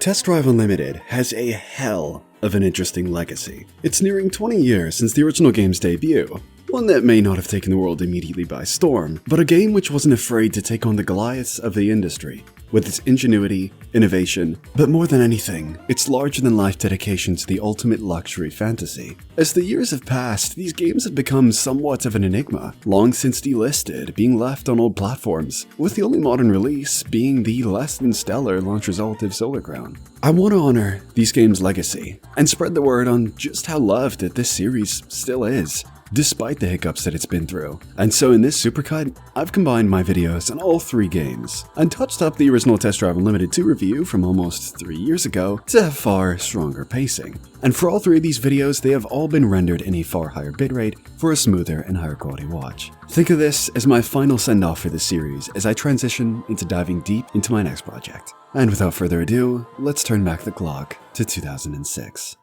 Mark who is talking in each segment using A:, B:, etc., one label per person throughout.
A: Test Drive Unlimited has a hell of an interesting legacy. It's nearing 20 years since the original game's debut. One that may not have taken the world immediately by storm, but a game which wasn't afraid to take on the Goliaths of the industry, with its ingenuity, innovation, but more than anything, its larger-than-life dedication to the ultimate luxury fantasy. As the years have passed, these games have become somewhat of an enigma, long since delisted, being left on old platforms, with the only modern release being the less-than-stellar launch result of Solar Crown. I want to honor these games' legacy, and spread the word on just how loved that this series still is, despite the hiccups that it's been through. And so in this supercut, I've combined my videos on all three games, and touched up the original Test Drive Unlimited 2 review from almost 3 years ago to have far stronger pacing. And for all three of these videos, they have all been rendered in a far higher bitrate for a smoother and higher quality watch. Think of this as my final send-off for this series as I transition into diving deep into my next project. And without further ado, let's turn back the clock to 2006.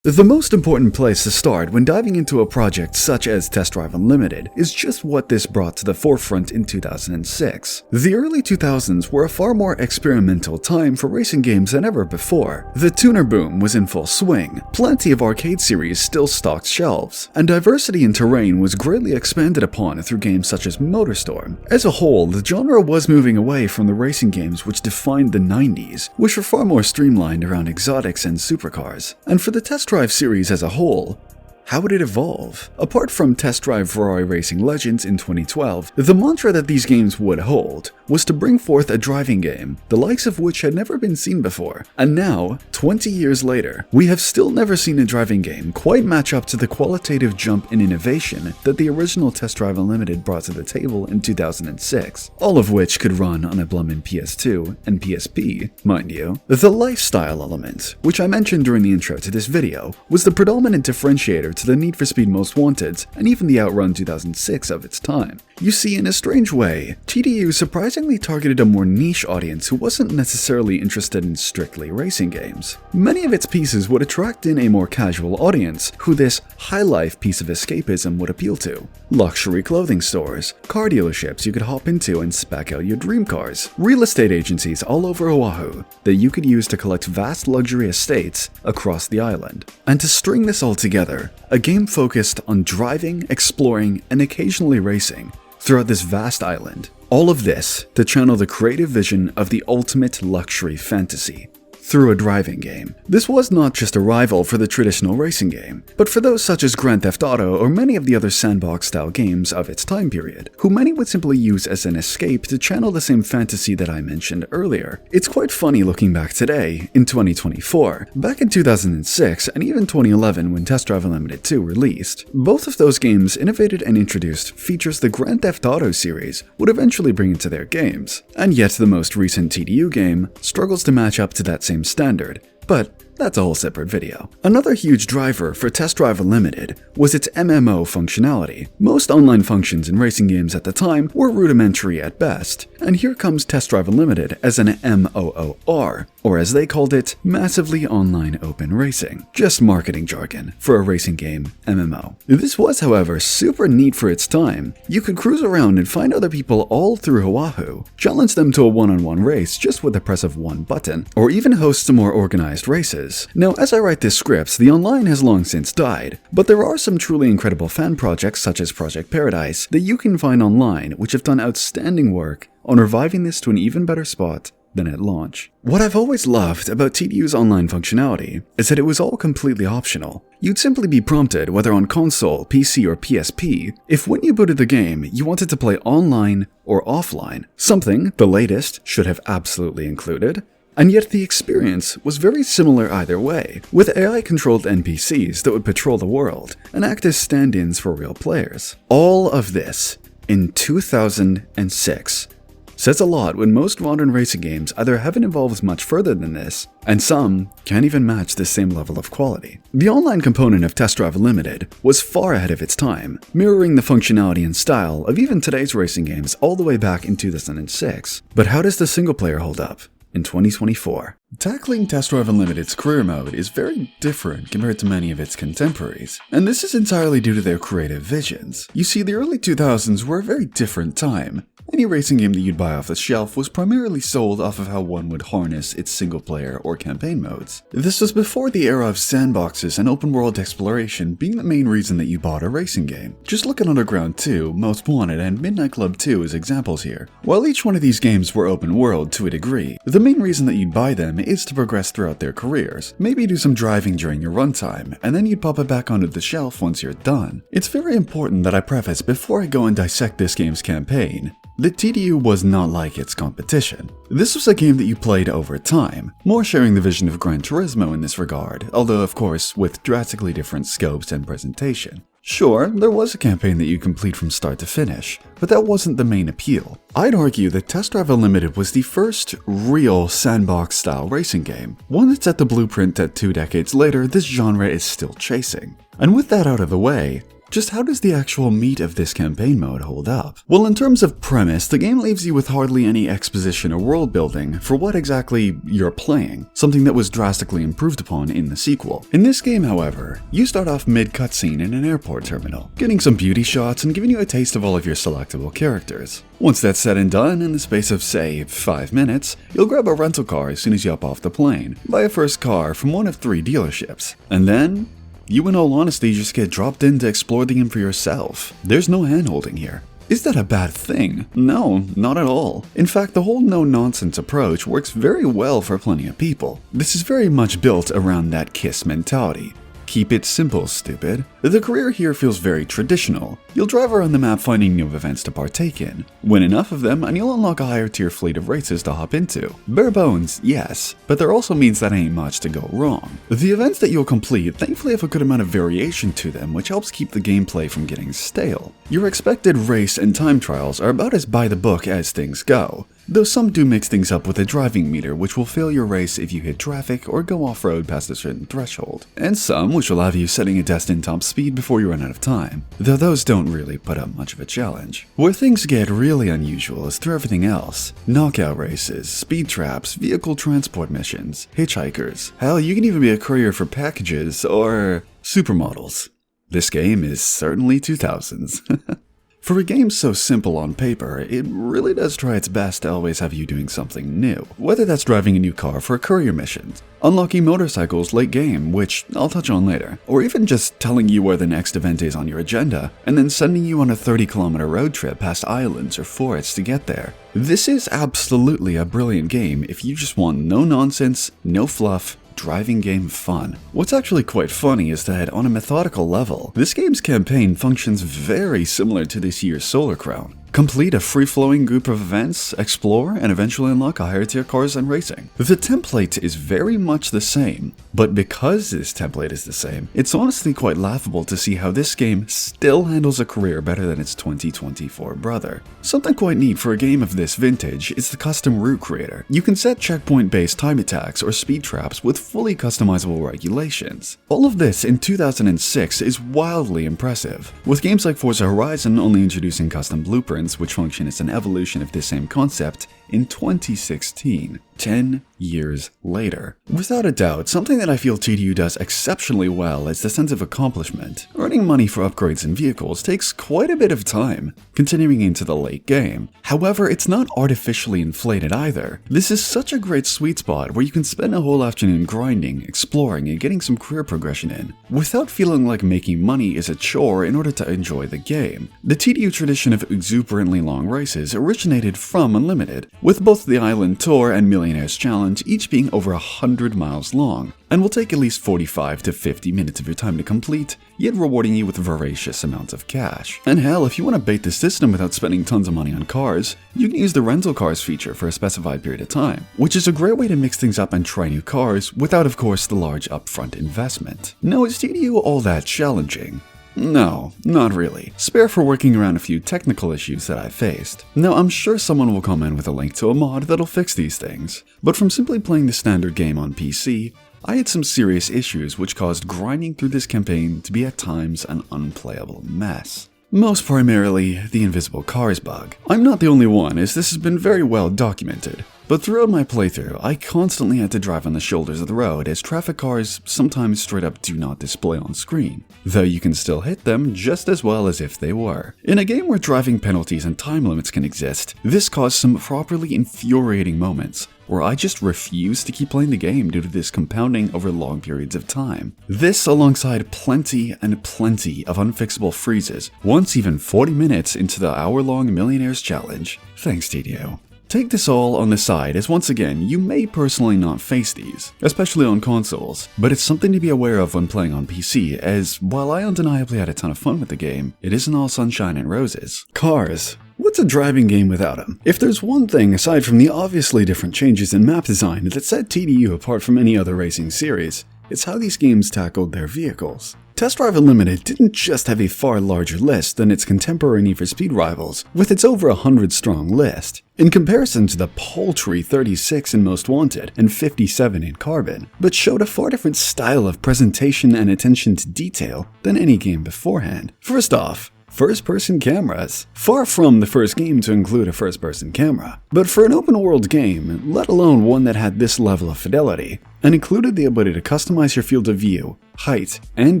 A: The most important place to start when diving into a project such as Test Drive Unlimited is just what this brought to the forefront in 2006. The early 2000s were a far more experimental time for racing games than ever before. The tuner boom was in full swing, plenty of arcade series still stocked shelves, and diversity in terrain was greatly expanded upon through games such as MotorStorm. As a whole, the genre was moving away from the racing games which defined the 90s, which were far more streamlined around exotics and supercars. And for the Test Drive series as a whole, how would it evolve? Apart from Test Drive Ferrari Racing Legends in 2012, the mantra that these games would hold was to bring forth a driving game, the likes of which had never been seen before. And now, 20 years later, we have still never seen a driving game quite match up to the qualitative jump in innovation that the original Test Drive Unlimited brought to the table in 2006, all of which could run on a blooming PS2 and PSP, mind you. The lifestyle element, which I mentioned during the intro to this video, was the predominant differentiator to the Need for Speed Most Wanted and even the Outrun 2006 of its time. You see, in a strange way, TDU surprisingly targeted a more niche audience who wasn't necessarily interested in strictly racing games. Many of its pieces would attract in a more casual audience, who this high-life piece of escapism would appeal to. Luxury clothing stores, car dealerships you could hop into and spec out your dream cars, real estate agencies all over Oahu that you could use to collect vast luxury estates across the island. And to string this all together, a game focused on driving, exploring, and occasionally racing throughout this vast island. All of this to channel the creative vision of the ultimate luxury fantasy through a driving game. This was not just a rival for the traditional racing game, but for those such as Grand Theft Auto or many of the other sandbox-style games of its time period, who many would simply use as an escape to channel the same fantasy that I mentioned earlier. It's quite funny looking back today, in 2024. Back in 2006 and even 2011 when Test Drive Unlimited 2 released, both of those games innovated and introduced features the Grand Theft Auto series would eventually bring into their games. And yet the most recent TDU game struggles to match up to that same standard, but that's a whole separate video. Another huge driver for Test Drive Unlimited was its MMO functionality. Most online functions in racing games at the time were rudimentary at best, and here comes Test Drive Unlimited as an MOOR, or as they called it, Massively Online Open Racing. Just marketing jargon for a racing game MMO. This was, however, super neat for its time. You could cruise around and find other people all through Oahu, challenge them to a one-on-one race just with the press of one button, or even host some more organized races. Now, as I write this script, the online has long since died, but there are some truly incredible fan projects such as Project Paradise that you can find online which have done outstanding work on reviving this to an even better spot than at launch. What I've always loved about TDU's online functionality is that it was all completely optional. You'd simply be prompted, whether on console, PC, or PSP, if when you booted the game, you wanted to play online or offline, something the latest should have absolutely included. And yet the experience was very similar either way, with AI-controlled NPCs that would patrol the world and act as stand-ins for real players. All of this in 2006 says a lot when most modern racing games either haven't evolved much further than this, and some can't even match this same level of quality. The online component of Test Drive Unlimited was far ahead of its time, mirroring the functionality and style of even today's racing games all the way back in 2006. But how does the single player hold up in 2024? Tackling Test Drive Unlimited's career mode is very different compared to many of its contemporaries, and this is entirely due to their creative visions. You see, the early 2000s were a very different time. Any racing game that you'd buy off the shelf was primarily sold off of how one would harness its single-player or campaign modes. This was before the era of sandboxes and open-world exploration being the main reason that you bought a racing game. Just look at Underground 2, Most Wanted, and Midnight Club 2 as examples here. While each one of these games were open-world to a degree, the main reason that you'd buy them is to progress throughout their careers, maybe do some driving during your runtime, and then you'd pop it back onto the shelf once you're done. It's very important that I preface before I go and dissect this game's campaign. The TDU was not like its competition. This was a game that you played over time, more sharing the vision of Gran Turismo in this regard, although of course with drastically different scopes and presentation. Sure, there was a campaign that you complete from start to finish, but that wasn't the main appeal. I'd argue that Test Drive Unlimited was the first real sandbox-style racing game, one that set the blueprint that 2 decades later this genre is still chasing. And with that out of the way, just how does the actual meat of this campaign mode hold up? Well, in terms of premise, the game leaves you with hardly any exposition or world building for what exactly you're playing, something that was drastically improved upon in the sequel. In this game, however, you start off mid-cutscene in an airport terminal, getting some beauty shots and giving you a taste of all of your selectable characters. Once that's said and done, in the space of, say, 5 minutes, you'll grab a rental car as soon as you hop off the plane, buy a first car from one of 3 dealerships, and then you, in all honesty, just get dropped in to explore the game for yourself. There's no hand-holding here. Is that a bad thing? No, not at all. In fact, the whole no-nonsense approach works very well for plenty of people. This is very much built around that KISS mentality. Keep it simple, stupid. The career here feels very traditional. You'll drive around the map finding new events to partake in. Win enough of them and you'll unlock a higher tier fleet of races to hop into. Bare bones, yes, but there also means that ain't much to go wrong. The events that you'll complete thankfully have a good amount of variation to them, which helps keep the gameplay from getting stale. Your expected race and time trials are about as by the book as things go, though some do mix things up with a driving meter which will fail your race if you hit traffic or go off-road past a certain threshold, and some which will have you setting a destined top speed before you run out of time, though those don't really put up much of a challenge. Where things get really unusual is through everything else. Knockout races, speed traps, vehicle transport missions, hitchhikers, hell, you can even be a courier for packages or supermodels. This game is certainly 2000s. For a game so simple on paper, it really does try its best to always have you doing something new. Whether that's driving a new car for a courier mission, unlocking motorcycles late game, which I'll touch on later, or even just telling you where the next event is on your agenda, and then sending you on a 30-kilometer road trip past islands or forests to get there. This is absolutely a brilliant game if you just want no nonsense, no fluff, driving game fun. What's actually quite funny is that on a methodical level, this game's campaign functions very similar to this year's Solar Crown. Complete a free-flowing group of events, explore, and eventually unlock a higher tier cars and racing. The template is very much the same, but because this template is the same, it's honestly quite laughable to see how this game still handles a career better than its 2024 brother. Something quite neat for a game of this vintage is the custom route creator. You can set checkpoint-based time attacks or speed traps with fully customizable regulations. All of this in 2006 is wildly impressive, with games like Forza Horizon only introducing custom blueprints which function as an evolution of this same concept in 2016, 10 years later. Without a doubt, something that I feel TDU does exceptionally well is the sense of accomplishment. Earning money for upgrades and vehicles takes quite a bit of time, continuing into the late game. However, it's not artificially inflated either. This is such a great sweet spot where you can spend a whole afternoon grinding, exploring, and getting some career progression in, without feeling like making money is a chore in order to enjoy the game. The TDU tradition of exuberantly long races originated from Unlimited, with both the Island Tour and Millionaire's Challenge each being over 100 miles long, and will take at least 45 to 50 minutes of your time to complete, yet rewarding you with voracious amounts of cash. And hell, if you want to bait the system without spending tons of money on cars, you can use the rental cars feature for a specified period of time, which is a great way to mix things up and try new cars without, of course, the large upfront investment. Now, is TDU all that challenging? No, not really. Spare for working around a few technical issues that I've faced. Now, I'm sure someone will come in with a link to a mod that'll fix these things, but from simply playing the standard game on PC, I had some serious issues which caused grinding through this campaign to be at times an unplayable mess. Most primarily, the invisible cars bug. I'm not the only one, as this has been very well documented. But throughout my playthrough, I constantly had to drive on the shoulders of the road as traffic cars sometimes straight up do not display on screen, though you can still hit them just as well as if they were. In a game where driving penalties and time limits can exist, this caused some properly infuriating moments where I just refused to keep playing the game due to this compounding over long periods of time. This alongside plenty and plenty of unfixable freezes, once even 40 minutes into the hour-long Millionaires Challenge. Thanks, TDO. Take this all on the side, as once again, you may personally not face these, especially on consoles, but it's something to be aware of when playing on PC, as while I undeniably had a ton of fun with the game, it isn't all sunshine and roses. Cars. What's a driving game without them? If there's one thing aside from the obviously different changes in map design that set TDU apart from any other racing series, it's how these games tackled their vehicles. Test Drive Unlimited didn't just have a far larger list than its contemporary Need for Speed rivals, with its over 100-strong list, in comparison to the paltry 36 in Most Wanted and 57 in Carbon, but showed a far different style of presentation and attention to detail than any game beforehand. First off, first-person cameras. Far from the first game to include a first-person camera. But for an open-world game, let alone one that had this level of fidelity, and included the ability to customize your field of view, height, and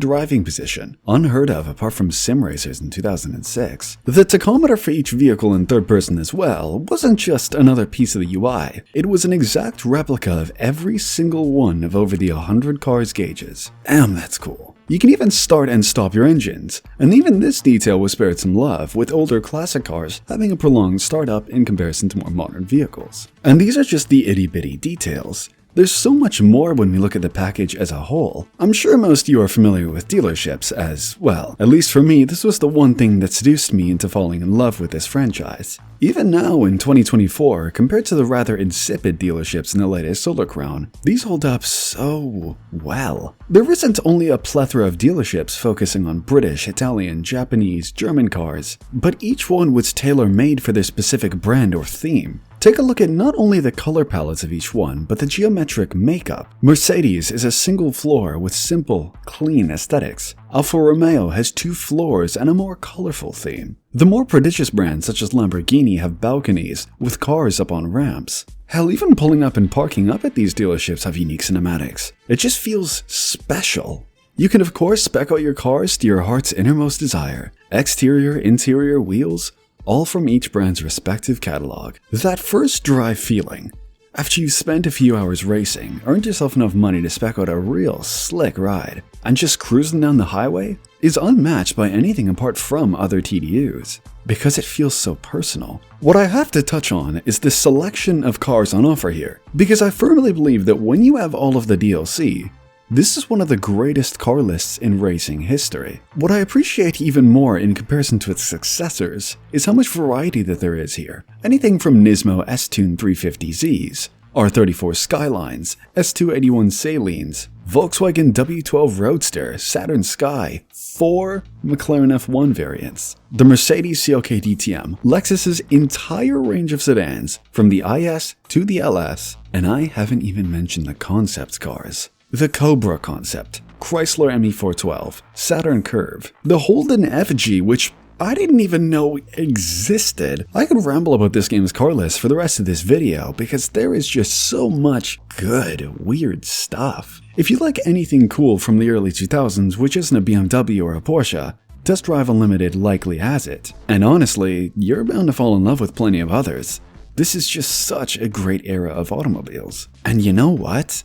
A: driving position, unheard of apart from sim racers in 2006. The tachometer for each vehicle in third person as well wasn't just another piece of the UI, it was an exact replica of every single one of over the 100 cars' gauges. Damn, that's cool. You can even start and stop your engines, and even this detail was spared some love, with older classic cars having a prolonged startup in comparison to more modern vehicles. And these are just the itty-bitty details. There's so much more when we look at the package as a whole. I'm sure most of you are familiar with dealerships as, well, at least for me, this was the one thing that seduced me into falling in love with this franchise. Even now in 2024, compared to the rather insipid dealerships in the latest Solar Crown, these hold up so well. There isn't only a plethora of dealerships focusing on British, Italian, Japanese, German cars, but each one was tailor-made for their specific brand or theme. Take a look at not only the color palettes of each one, but the geometric makeup. Mercedes is a single floor with simple, clean aesthetics. Alfa Romeo has 2 floors and a more colorful theme. The more prodigious brands such as Lamborghini have balconies with cars up on ramps. Hell, even pulling up and parking up at these dealerships have unique cinematics. It just feels special. You can of course spec out your cars to your heart's innermost desire. Exterior, interior, wheels, all from each brand's respective catalog. That first drive feeling, after you've spent a few hours racing, earned yourself enough money to spec out a real slick ride, and just cruising down the highway, is unmatched by anything apart from other TDUs, because it feels so personal. What I have to touch on is the selection of cars on offer here, because I firmly believe that when you have all of the DLC, this is one of the greatest car lists in racing history. What I appreciate even more in comparison to its successors is how much variety that there is here. Anything from Nismo S-Tune 350Zs, R34 Skylines, S281 Salines, Volkswagen W12 Roadster, Saturn Sky, 4 McLaren F1 variants, the Mercedes CLK DTM, Lexus's entire range of sedans, from the IS to the LS, and I haven't even mentioned the concept cars. The Cobra concept, Chrysler ME412, Saturn Curve, the Holden FG, which I didn't even know existed. I could ramble about this game's car list for the rest of this video because there is just so much good, weird stuff. If you like anything cool from the early 2000s, which isn't a BMW or a Porsche, Test Drive Unlimited likely has it. And honestly, you're bound to fall in love with plenty of others. This is just such a great era of automobiles. And you know what?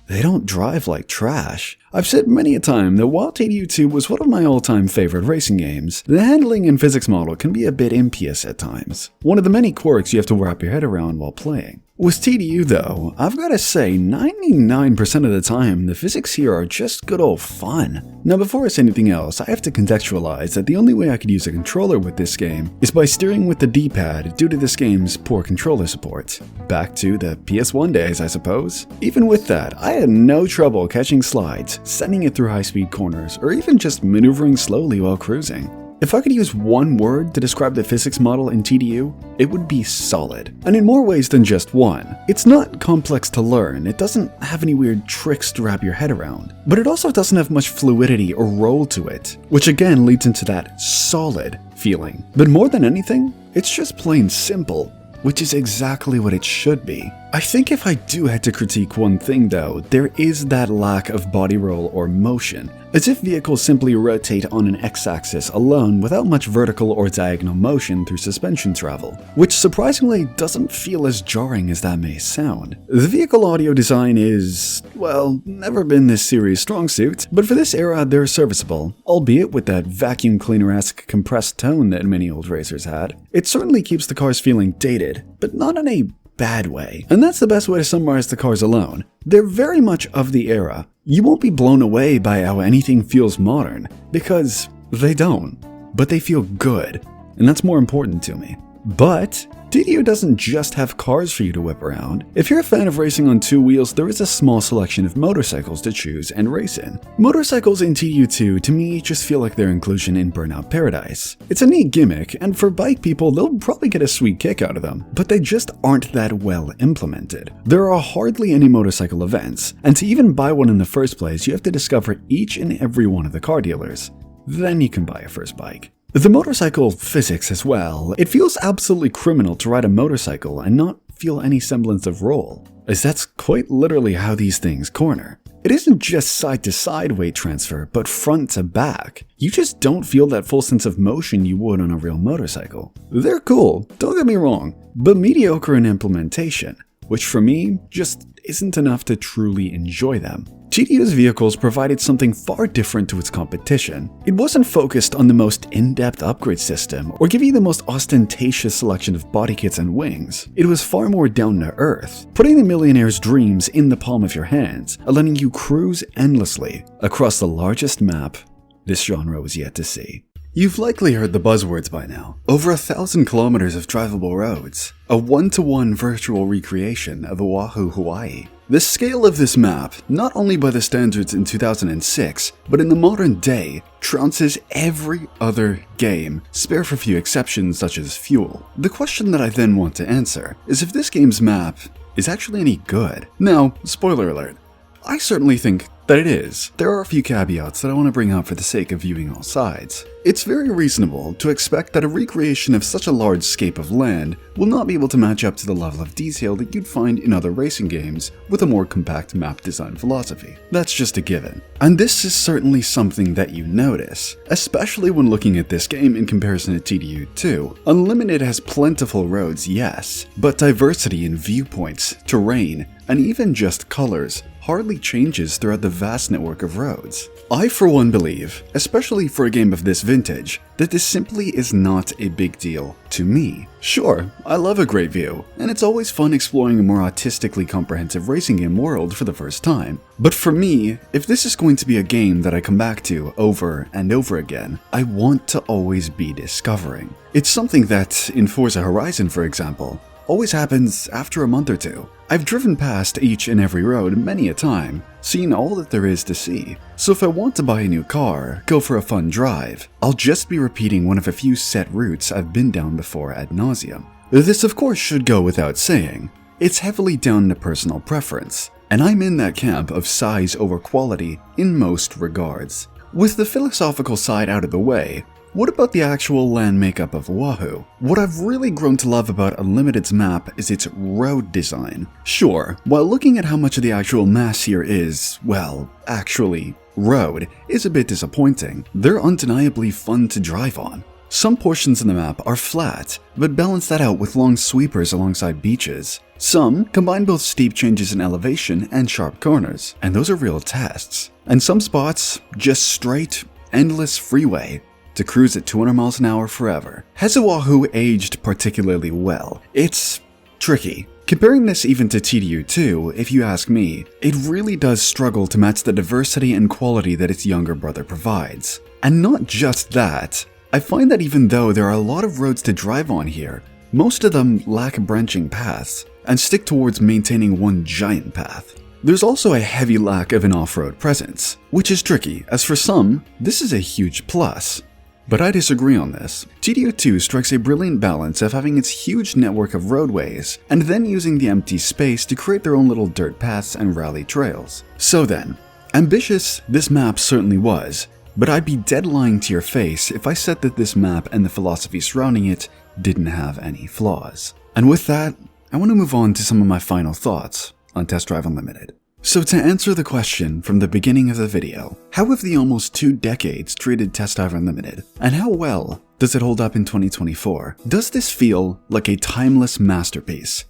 A: They don't drive like trash. I've said many a time that while TDU2 was one of my all-time favorite racing games, the handling and physics model can be a bit impious at times. One of the many quirks you have to wrap your head around while playing. With TDU though, I've gotta say 99% of the time the physics here are just good old fun. Now before I say anything else, I have to contextualize that the only way I could use a controller with this game is by steering with the D-pad due to this game's poor controller support. Back to the PS1 days, I suppose. Even with that, I had no trouble catching slides, sending it through high-speed corners, or even just maneuvering slowly while cruising. If I could use one word to describe the physics model in TDU, it would be solid. And in more ways than just one. It's not complex to learn, it doesn't have any weird tricks to wrap your head around, but it also doesn't have much fluidity or roll to it, which again leads into that solid feeling. But more than anything, it's just plain simple, which is exactly what it should be. I think if I do had to critique one thing though, there is that lack of body roll or motion, as if vehicles simply rotate on an x-axis alone without much vertical or diagonal motion through suspension travel, which surprisingly doesn't feel as jarring as that may sound. The vehicle audio design is, well, never been this series' strong suit, but for this era they're serviceable, albeit with that vacuum cleaner-esque compressed tone that many old racers had. It certainly keeps the cars feeling dated, but not in a bad way. And that's the best way to summarize the cars alone. They're very much of the era. You won't be blown away by how anything feels modern, because they don't. But they feel good, and that's more important to me. But TDU doesn't just have cars for you to whip around. If you're a fan of racing on two wheels, there is a small selection of motorcycles to choose and race in. Motorcycles in TDU 2 to me just feel like their inclusion in Burnout Paradise. It's a neat gimmick, and for bike people, they'll probably get a sweet kick out of them, but they just aren't that well implemented. There are hardly any motorcycle events, and to even buy one in the first place, you have to discover each and every one of the car dealers. Then you can buy a first bike. The motorcycle physics as well. It feels absolutely criminal to ride a motorcycle and not feel any semblance of roll, as that's quite literally how these things corner. It isn't just side-to-side weight transfer, but front to back. You just don't feel that full sense of motion you would on a real motorcycle. They're cool, don't get me wrong, but mediocre in implementation, which for me just isn't enough to truly enjoy them. TDU's vehicles provided something far different to its competition. It wasn't focused on the most in-depth upgrade system or giving you the most ostentatious selection of body kits and wings. It was far more down to earth, putting the millionaire's dreams in the palm of your hands, letting you cruise endlessly across the largest map this genre was yet to see. You've likely heard the buzzwords by now. Over 1,000 kilometers of drivable roads. A one-to-one virtual recreation of Oahu, Hawaii. The scale of this map, not only by the standards in 2006, but in the modern day, trounces every other game, spare for few exceptions such as Fuel. The question that I then want to answer is if this game's map is actually any good. Now, spoiler alert, I certainly think that it is. There are a few caveats that I want to bring up for the sake of viewing all sides. It's very reasonable to expect that a recreation of such a large scape of land will not be able to match up to the level of detail that you'd find in other racing games with a more compact map design philosophy. That's just a given. And this is certainly something that you notice, especially when looking at this game in comparison to TDU 2. Unlimited has plentiful roads, yes, but diversity in viewpoints, terrain, and even just colors hardly changes throughout the vast network of roads. I for one believe, especially for a game of this vintage, that this simply is not a big deal to me. Sure, I love a great view, and it's always fun exploring a more artistically comprehensive racing game world for the first time. But for me, if this is going to be a game that I come back to over and over again, I want to always be discovering. It's something that, in Forza Horizon for example, always happens after a month or two. I've driven past each and every road many a time, seen all that there is to see. So if I want to buy a new car, go for a fun drive, I'll just be repeating one of a few set routes I've been down before ad nauseum. This of course should go without saying. It's heavily down to personal preference, and I'm in that camp of size over quality in most regards. With the philosophical side out of the way, what about the actual land makeup of Oahu? What I've really grown to love about Unlimited's map is its road design. Sure, while looking at how much of the actual mass here is, well, actually, road, is a bit disappointing, they're undeniably fun to drive on. Some portions of the map are flat, but balance that out with long sweepers alongside beaches. Some combine both steep changes in elevation and sharp corners, and those are real tests. And some spots, just straight, endless freeway to cruise at 200 miles an hour forever. Has Oahu aged particularly well? It's tricky. Comparing this even to TDU 2, if you ask me, it really does struggle to match the diversity and quality that its younger brother provides. And not just that, I find that even though there are a lot of roads to drive on here, most of them lack branching paths and stick towards maintaining one giant path. There's also a heavy lack of an off-road presence, which is tricky, as for some, this is a huge plus. But I disagree on this. TDU 2 strikes a brilliant balance of having its huge network of roadways, and then using the empty space to create their own little dirt paths and rally trails. So then, ambitious this map certainly was, but I'd be dead lying to your face if I said that this map and the philosophy surrounding it didn't have any flaws. And with that, I want to move on to some of my final thoughts on Test Drive Unlimited. So to answer the question from the beginning of the video, how have the almost 2 decades treated Test Drive Unlimited, and how well does it hold up in 2024? Does this feel like a timeless masterpiece?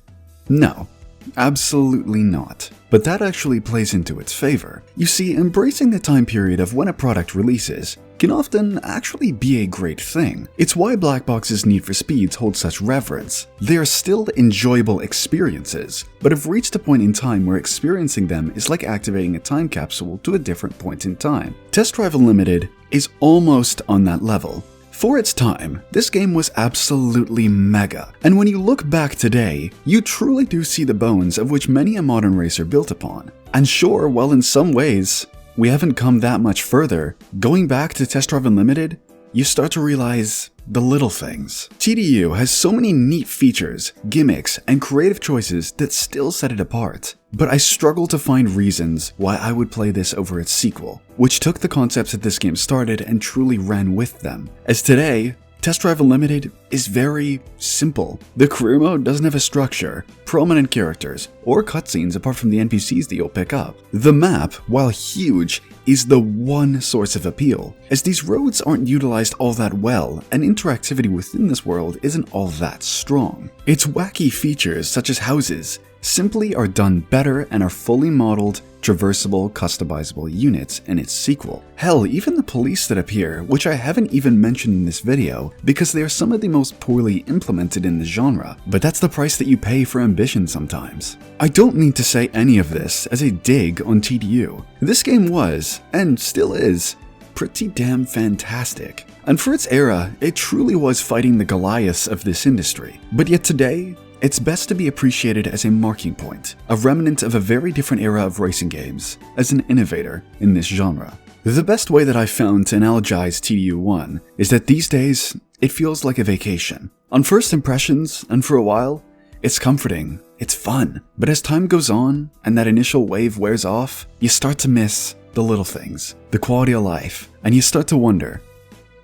A: No, absolutely not. But that actually plays into its favor. You see, embracing the time period of when a product releases can often actually be a great thing. It's why Black Box's Need for Speeds hold such reverence. They are still enjoyable experiences, but have reached a point in time where experiencing them is like activating a time capsule to a different point in time. Test Drive Unlimited is almost on that level. For its time, this game was absolutely mega, and when you look back today, you truly do see the bones of which many a modern racer built upon. And sure, while in some ways, we haven't come that much further, going back to Test Drive Unlimited, you start to realize the little things. TDU has so many neat features, gimmicks, and creative choices that still set it apart. But I struggle to find reasons why I would play this over its sequel, which took the concepts that this game started and truly ran with them. As today, Test Drive Unlimited is very simple. The career mode doesn't have a structure, prominent characters, or cutscenes apart from the NPCs that you'll pick up. The map, while huge, is the one source of appeal, as these roads aren't utilized all that well, and interactivity within this world isn't all that strong. Its wacky features, such as houses, simply are done better and are fully modeled, traversable, customizable units in its sequel. Hell, even the police that appear, which I haven't even mentioned in this video because they are some of the most poorly implemented in the genre, but that's the price that you pay for ambition sometimes. I don't mean to say any of this as a dig on TDU. This game was, and still is, pretty damn fantastic. And for its era, it truly was fighting the Goliaths of this industry. But yet today, it's best to be appreciated as a marking point, a remnant of a very different era of racing games, as an innovator in this genre. The best way that I've found to analogize TDU1 is that these days, it feels like a vacation. On first impressions, and for a while, it's comforting, it's fun. But as time goes on, and that initial wave wears off, you start to miss the little things, the quality of life, and you start to wonder,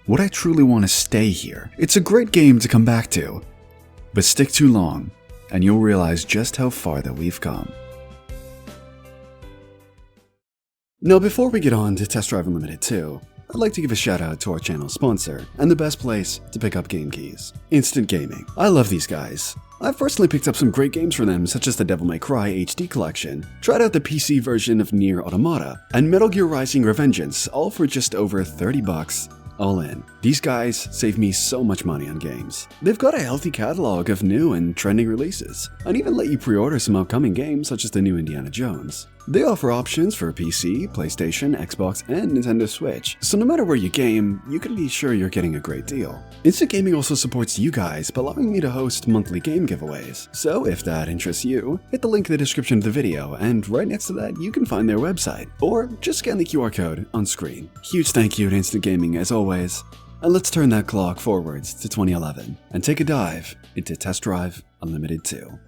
A: would I truly want to stay here? It's a great game to come back to, but stick too long, and you'll realize just how far that we've come. Now before we get on to Test Drive Unlimited 2, I'd like to give a shout out to our channel sponsor, and the best place to pick up game keys, Instant Gaming. I love these guys. I've personally picked up some great games from them, such as the Devil May Cry HD collection, tried out the PC version of Nier Automata, and Metal Gear Rising: Revengeance, all for just over $30. All in. These guys save me so much money on games. They've got a healthy catalog of new and trending releases, and even let you pre-order some upcoming games such as the new Indiana Jones. They offer options for PC, PlayStation, Xbox, and Nintendo Switch, so no matter where you game, you can be sure you're getting a great deal. Instant Gaming also supports you guys by allowing me to host monthly game giveaways, so if that interests you, hit the link in the description of the video, and right next to that you can find their website, or just scan the QR code on screen. Huge thank you to Instant Gaming as always, and let's turn that clock forwards to 2011, and take a dive into Test Drive Unlimited 2.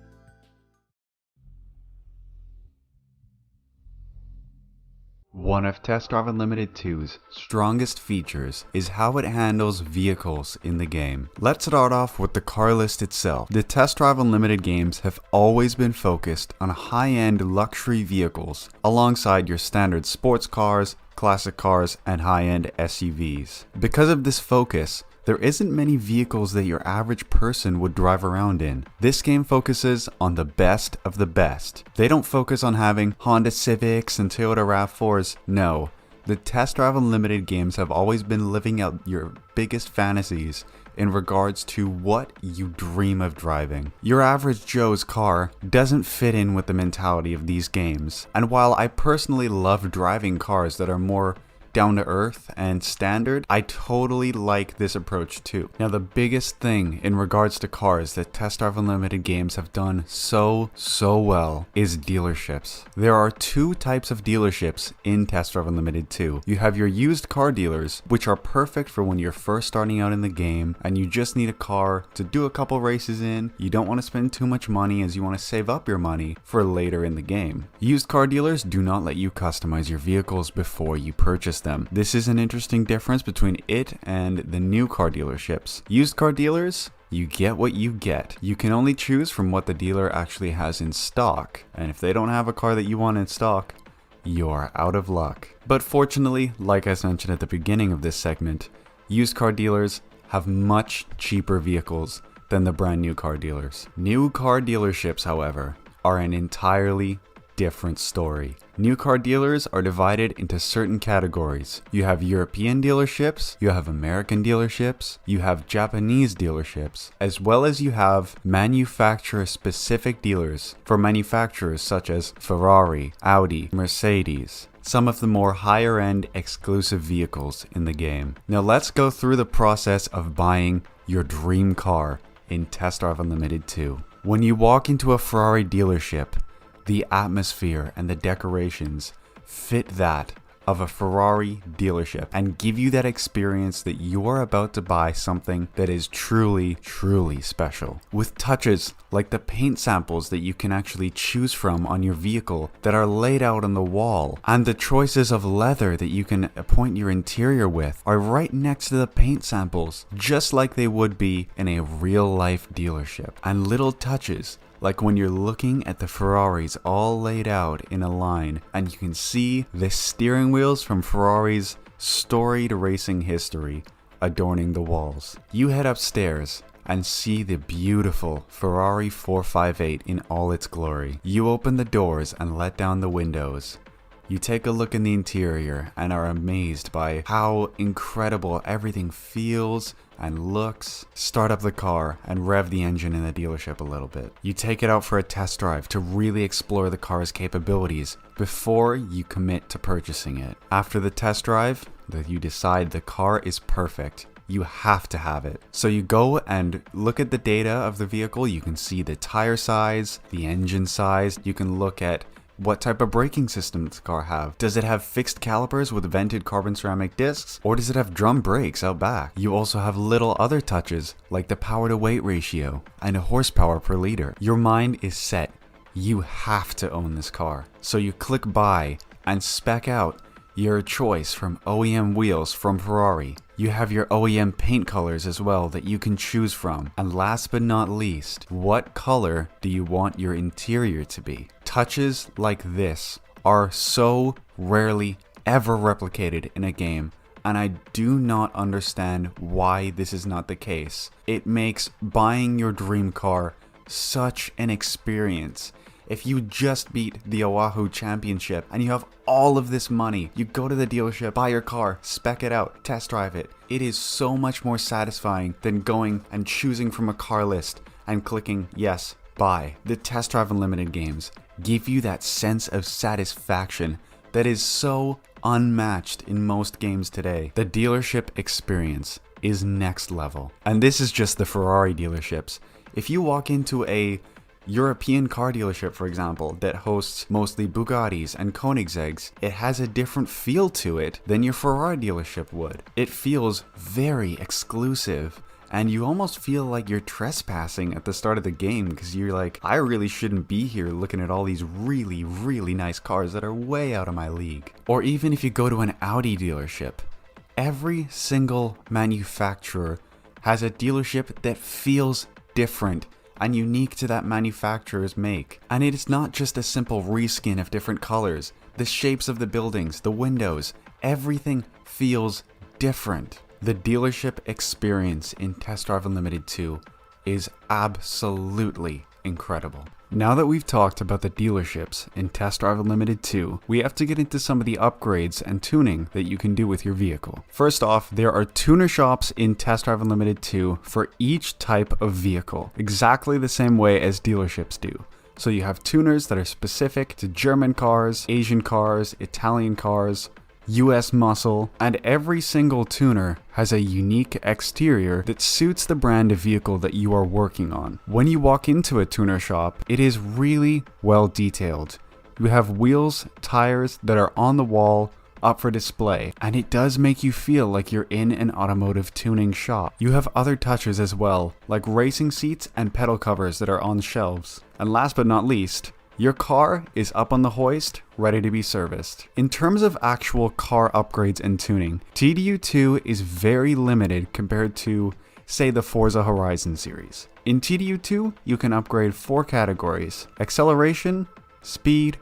B: One of Test Drive Unlimited 2's strongest features is how it handles vehicles in the game. Let's start off with the car list itself. The Test Drive Unlimited games have always been focused on high-end luxury vehicles alongside your standard sports cars, classic cars, and high-end SUVs. Because of this focus, there isn't many vehicles that your average person would drive around in. This game focuses on the best of the best. They don't focus on having Honda Civics and Toyota RAV4s. No, the Test Drive Unlimited games have always been living out your biggest fantasies in regards to what you dream of driving. Your average Joe's car doesn't fit in with the mentality of these games. And while I personally love driving cars that are more down to earth and standard, I totally like this approach too. Now the biggest thing in regards to cars that Test Drive Unlimited games have done so well is dealerships. There are 2 types of dealerships in Test Drive Unlimited 2. You have your used car dealers, which are perfect for when you're first starting out in the game and you just need a car to do a couple races in. You don't want to spend too much money as you want to save up your money for later in the game. Used car dealers do not let you customize your vehicles before you purchase them. This is an interesting difference between it and the new car dealerships. Used car dealers, you get what you get. You can only choose from what the dealer actually has in stock. And if they don't have a car that you want in stock, you're out of luck. But fortunately, like I mentioned at the beginning of this segment, used car dealers have much cheaper vehicles than the brand new car dealers. New car dealerships, however, are an entirely different story. New car dealers are divided into certain categories. You have European dealerships, you have American dealerships, you have Japanese dealerships, as well as you have manufacturer-specific dealers for manufacturers such as Ferrari, Audi, Mercedes, some of the more higher-end exclusive vehicles in the game. Now let's go through the process of buying your dream car in Test Drive Unlimited 2. When you walk into a Ferrari dealership, the atmosphere and the decorations fit that of a Ferrari dealership and give you that experience that you're about to buy something that is truly, truly special. With touches like the paint samples that you can actually choose from on your vehicle that are laid out on the wall, and the choices of leather that you can appoint your interior with are right next to the paint samples, just like they would be in a real life dealership. And little touches like when you're looking at the Ferraris all laid out in a line and you can see the steering wheels from Ferrari's storied racing history adorning the walls. You head upstairs and see the beautiful Ferrari 458 in all its glory. You open the doors and let down the windows. You take a look in the interior and are amazed by how incredible everything feels and looks. Start up the car and rev the engine in the dealership a little bit. You take it out for a test drive to really explore the car's capabilities before you commit to purchasing it. After the test drive, you decide the car is perfect. You have to have it. So you go and look at the data of the vehicle. You can see the tire size, the engine size. You can look at what type of braking system does the car have? Does it have fixed calipers with vented carbon ceramic discs? Or does it have drum brakes out back? You also have little other touches like the power to weight ratio and a horsepower per liter. Your mind is set. You have to own this car. So you click buy and spec out your choice from OEM wheels from Ferrari. You have your OEM paint colors as well that you can choose from. And last but not least, what color do you want your interior to be? Touches like this are so rarely ever replicated in a game, and I do not understand why this is not the case. It makes buying your dream car such an experience. If you just beat the Oahu Championship and you have all of this money, you go to the dealership, buy your car, spec it out, test drive it. It is so much more satisfying than going and choosing from a car list and clicking yes, buy. The Test Drive Unlimited games give you that sense of satisfaction that is so unmatched in most games today. The dealership experience is next level. And this is just the Ferrari dealerships. If you walk into a European car dealership, for example, that hosts mostly Bugattis and Koenigsegg's, it has a different feel to it than your Ferrari dealership would. It feels very exclusive, and you almost feel like you're trespassing at the start of the game because you're like, I really shouldn't be here looking at all these really, really nice cars that are way out of my league. Or even if you go to an Audi dealership, every single manufacturer has a dealership that feels different and unique to that manufacturer's make. And it is not just a simple reskin of different colors. The shapes of the buildings, the windows, everything feels different. The dealership experience in Test Drive Unlimited 2 is absolutely incredible. Now that we've talked about the dealerships in Test Drive Unlimited 2, we have to get into some of the upgrades and tuning that you can do with your vehicle. First off, there are tuner shops in Test Drive Unlimited 2 for each type of vehicle, exactly the same way as dealerships do. So you have tuners that are specific to German cars, Asian cars, Italian cars, US muscle, and every single tuner has a unique exterior that suits the brand of vehicle that you are working on. When you walk into a tuner shop, it is really well detailed. You have wheels, tires that are on the wall, up for display, and it does make you feel like you're in an automotive tuning shop. You have other touches as well, like racing seats and pedal covers that are on shelves. And last but not least, Your car is up on the hoist, ready to be serviced. In terms of actual car upgrades and tuning, TDU2 is very limited compared to, say, the Forza Horizon series. In TDU2, you can upgrade 4 categories: acceleration, speed,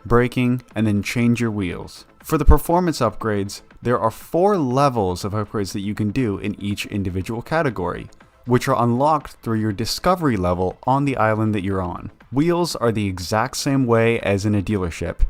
B: braking, and then change your wheels. For the performance upgrades, there are 4 levels of upgrades that you can do in each individual category, which are unlocked through your discovery level on the island that you're on. Wheels are the exact same way as in a dealership.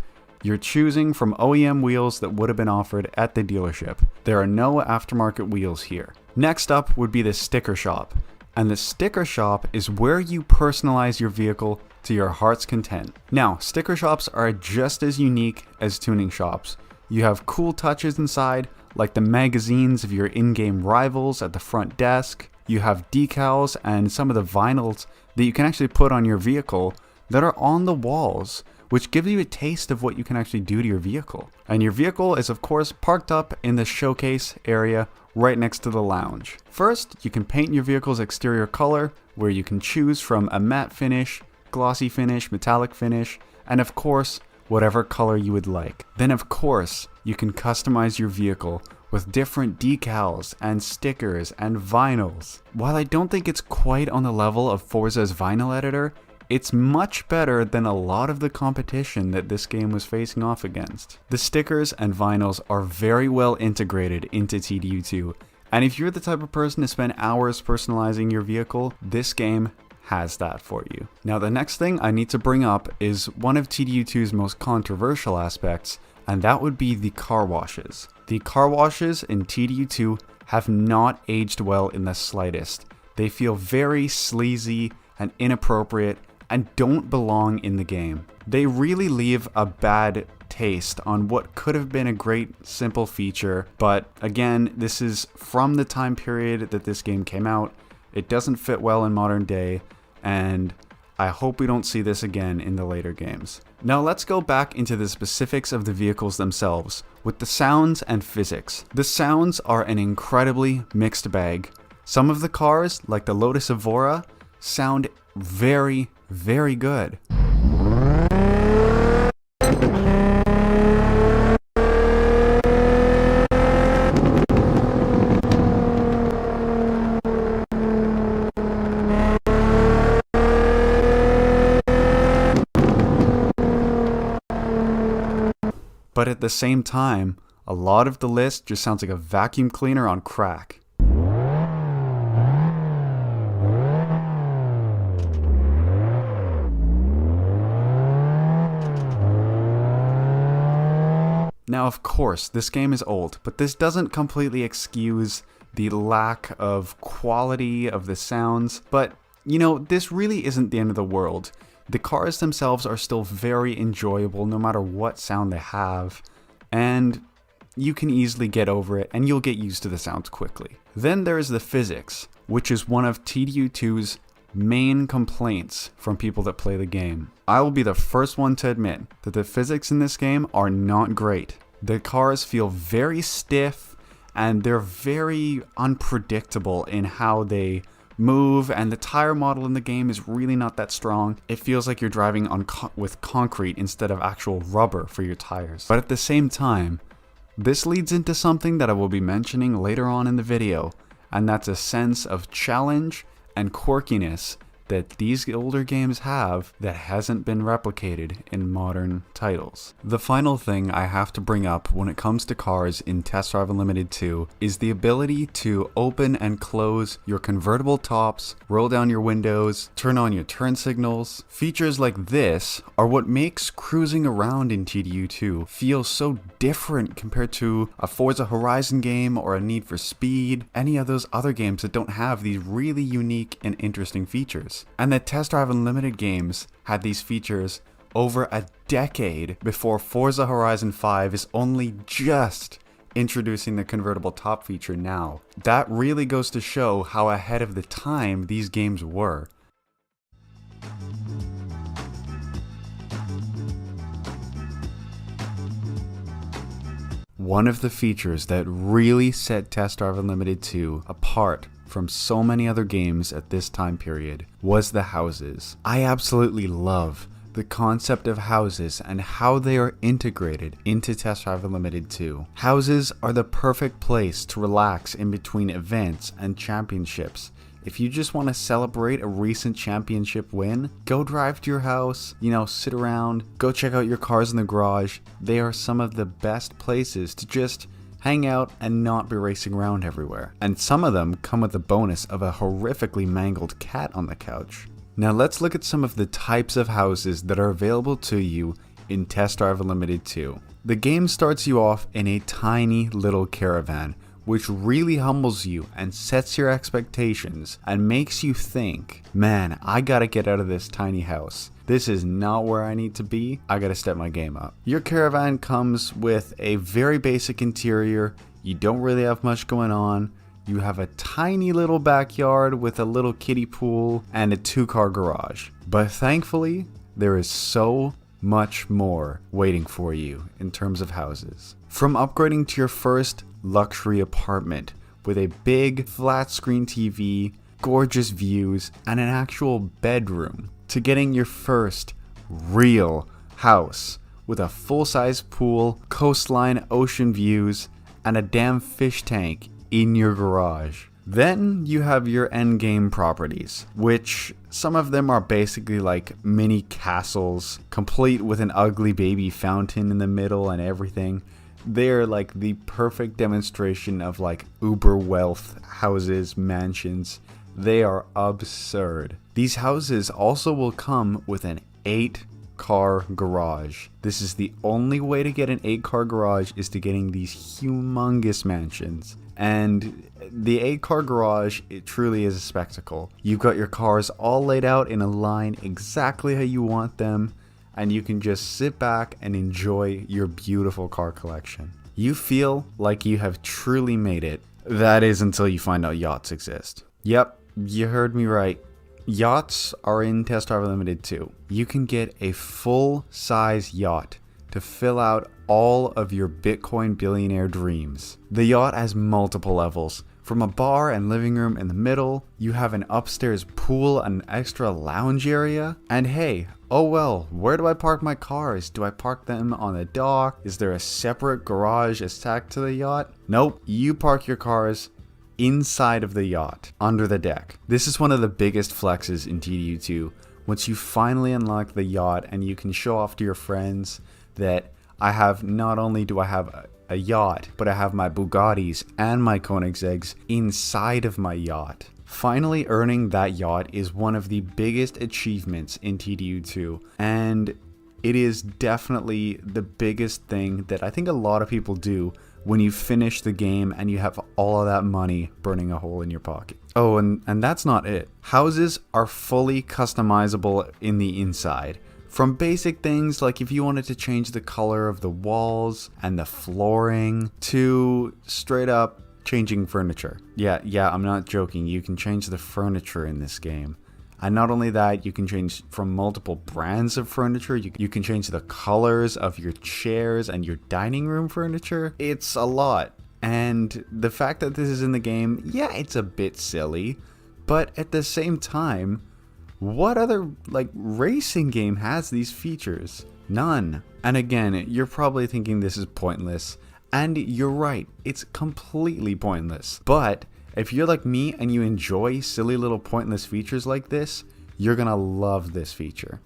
B: You're choosing from OEM wheels that would have been offered at the dealership. There are no aftermarket wheels here. Next up would be the sticker shop. And the sticker shop is where you personalize your vehicle to your heart's content. Now, sticker shops are just as unique as tuning shops. You have cool touches inside, like the magazines of your in-game rivals at the front desk. You have decals and some of the vinyls that you can actually put on your vehicle that are on the walls, which gives you a taste of what you can actually do to your vehicle. And your vehicle is of course parked up in the showcase area right next to the lounge. First, you can paint your vehicle's exterior color, where you can choose from a matte finish, glossy finish, metallic finish, and of course, whatever color you would like. Then of course, you can customize your vehicle with different decals and stickers and vinyls. While I don't think it's quite on the level of Forza's vinyl editor, it's much better than a lot of the competition that this game was facing off against. The stickers and vinyls are very well integrated into TDU2, and if you're the type of person to spend hours personalizing your vehicle, this game has that for you. Now the next thing I need to bring up is one of TDU2's most controversial aspects, and that would be the car washes. The car washes in TDU2 have not aged well in the slightest. They feel very sleazy and inappropriate and don't belong in the game. They really leave a bad taste on what could have been a great simple feature, but again, this is from the time period that this game came out. It doesn't fit well in modern day, and I hope we don't see this again in the later games. Now let's go back into the specifics of the vehicles themselves, with the sounds and physics. The sounds are an incredibly mixed bag. Some of the cars, like the Lotus Evora, sound very, very good. But at the same time, a lot of the list just sounds like a vacuum cleaner on crack. Now, of course, this game is old, but this doesn't completely excuse the lack of quality of the sounds. But, you know, this really isn't the end of the world. The cars themselves are still very enjoyable no matter what sound they have, and you can easily get over it and you'll get used to the sounds quickly. Then there is the physics, which is one of TDU2's main complaints from people that play the game. I will be the first one to admit that the physics in this game are not great. The cars feel very stiff and they're very unpredictable in how they move, and the tire model in the game is really not that strong. It feels like you're driving on with concrete instead of actual rubber for your tires. But at the same time, this leads into something that I will be mentioning later on in the video, and that's a sense of challenge and quirkiness that these older games have that hasn't been replicated in modern titles. The final thing I have to bring up when it comes to cars in Test Drive Unlimited 2 is the ability to open and close your convertible tops, roll down your windows, turn on your turn signals. Features like this are what makes cruising around in TDU2 feel so different compared to a Forza Horizon game or a Need for Speed, any of those other games that don't have these really unique and interesting features. And the Test Drive Unlimited games had these features over a decade before Forza Horizon 5 is only just introducing the convertible top feature now. That really goes to show how ahead of the time these games were. One of the features that really set Test Drive Unlimited 2 apart from so many other games at this time period was the houses. I absolutely love the concept of houses and how they are integrated into Test Drive Unlimited 2. Houses are the perfect place to relax in between events and championships. If you just want to celebrate a recent championship win, go drive to your house, sit around, go check out your cars in the garage. They are some of the best places to just hang out and not be racing around everywhere. And some of them come with the bonus of a horrifically mangled cat on the couch. Now let's look at some of the types of houses that are available to you in Test Drive Unlimited 2. The game starts you off in a tiny little caravan, which really humbles you and sets your expectations and makes you think, man, I gotta get out of this tiny house. This is not where I need to be. I gotta step my game up. Your caravan comes with a very basic interior. You don't really have much going on. You have a tiny little backyard with a little kiddie pool and a 2-car garage. But thankfully, there is so much more waiting for you in terms of houses. From upgrading to your first luxury apartment with a big flat screen TV, gorgeous views, and an actual bedroom, to getting your first real house with a full-size pool, coastline, ocean views, and a damn fish tank in your garage. Then you have your endgame properties, which some of them are basically like mini castles, complete with an ugly baby fountain in the middle and everything. They're like the perfect demonstration of like uber wealth houses, mansions. They are absurd. These houses also will come with an 8-car garage. This is the only way to get an 8-car garage, is to getting these humongous mansions. And the 8-car garage, it truly is a spectacle. You've got your cars all laid out in a line exactly how you want them, and you can just sit back and enjoy your beautiful car collection. You feel like you have truly made it. That is until you find out yachts exist. Yep, you heard me right. Yachts are in Test Drive Unlimited 2. You can get a full-size yacht to fill out all of your Bitcoin billionaire dreams. The yacht has multiple levels. From a bar and living room in the middle, you have an upstairs pool and an extra lounge area. And hey, oh well, where do I park my cars? Do I park them on the dock? Is there a separate garage attached to the yacht? Nope, you park your cars inside of the yacht, under the deck. This is one of the biggest flexes in TDU2. Once you finally unlock the yacht and you can show off to your friends that not only do I have a yacht, but I have my Bugattis and my Koenigsegg's inside of my yacht. Finally earning that yacht is one of the biggest achievements in TDU2, and it is definitely the biggest thing that I think a lot of people do when you finish the game and you have all of that money burning a hole in your pocket. Oh, and that's not it. Houses are fully customizable in the inside. From basic things like if you wanted to change the color of the walls and the flooring, to straight up changing furniture. Yeah, I'm not joking. You can change the furniture in this game. And not only that, you can change from multiple brands of furniture. You can change the colors of your chairs and your dining room furniture. It's a lot. And the fact that this is in the game, yeah, it's a bit silly. But at the same time, what other racing game has these features? None. And again, you're probably thinking this is pointless. And you're right, it's completely pointless. But if you're like me and you enjoy silly little pointless features like this, you're gonna love this feature.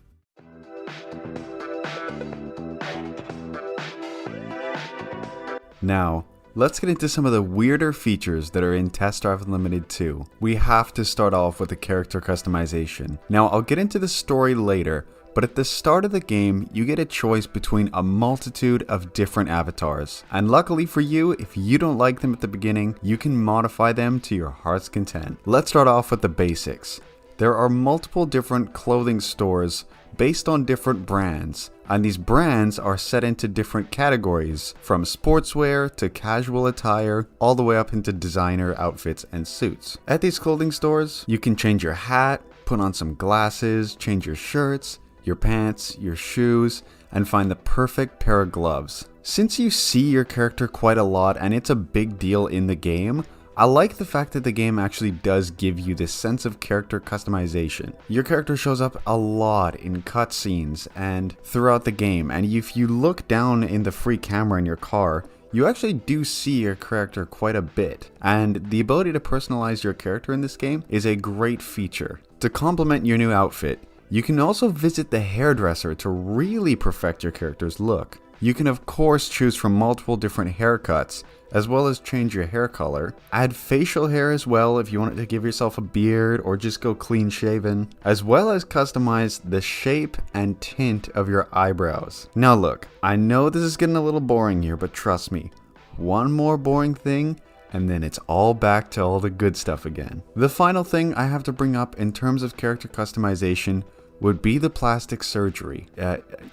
B: Now, let's get into some of the weirder features that are in Test Drive Unlimited 2. We have to start off with the character customization. Now, I'll get into the story later, but at the start of the game, you get a choice between a multitude of different avatars. And luckily for you, if you don't like them at the beginning, you can modify them to your heart's content. Let's start off with the basics. There are multiple different clothing stores based on different brands, and these brands are set into different categories, from sportswear to casual attire, all the way up into designer outfits and suits. At these clothing stores, you can change your hat, put on some glasses, change your shirts, your pants, your shoes, and find the perfect pair of gloves. Since you see your character quite a lot and it's a big deal in the game, I like the fact that the game actually does give you this sense of character customization. Your character shows up a lot in cutscenes and throughout the game, and if you look down in the free camera in your car, you actually do see your character quite a bit, and the ability to personalize your character in this game is a great feature. To complement your new outfit, you can also visit the hairdresser to really perfect your character's look. You can of course choose from multiple different haircuts, as well as change your hair color, add facial hair as well if you wanted to give yourself a beard or just go clean shaven, as well as customize the shape and tint of your eyebrows. Now look, I know this is getting a little boring here, but trust me, one more boring thing and then it's all back to all the good stuff again. The final thing I have to bring up in terms of character customization would be the plastic surgery.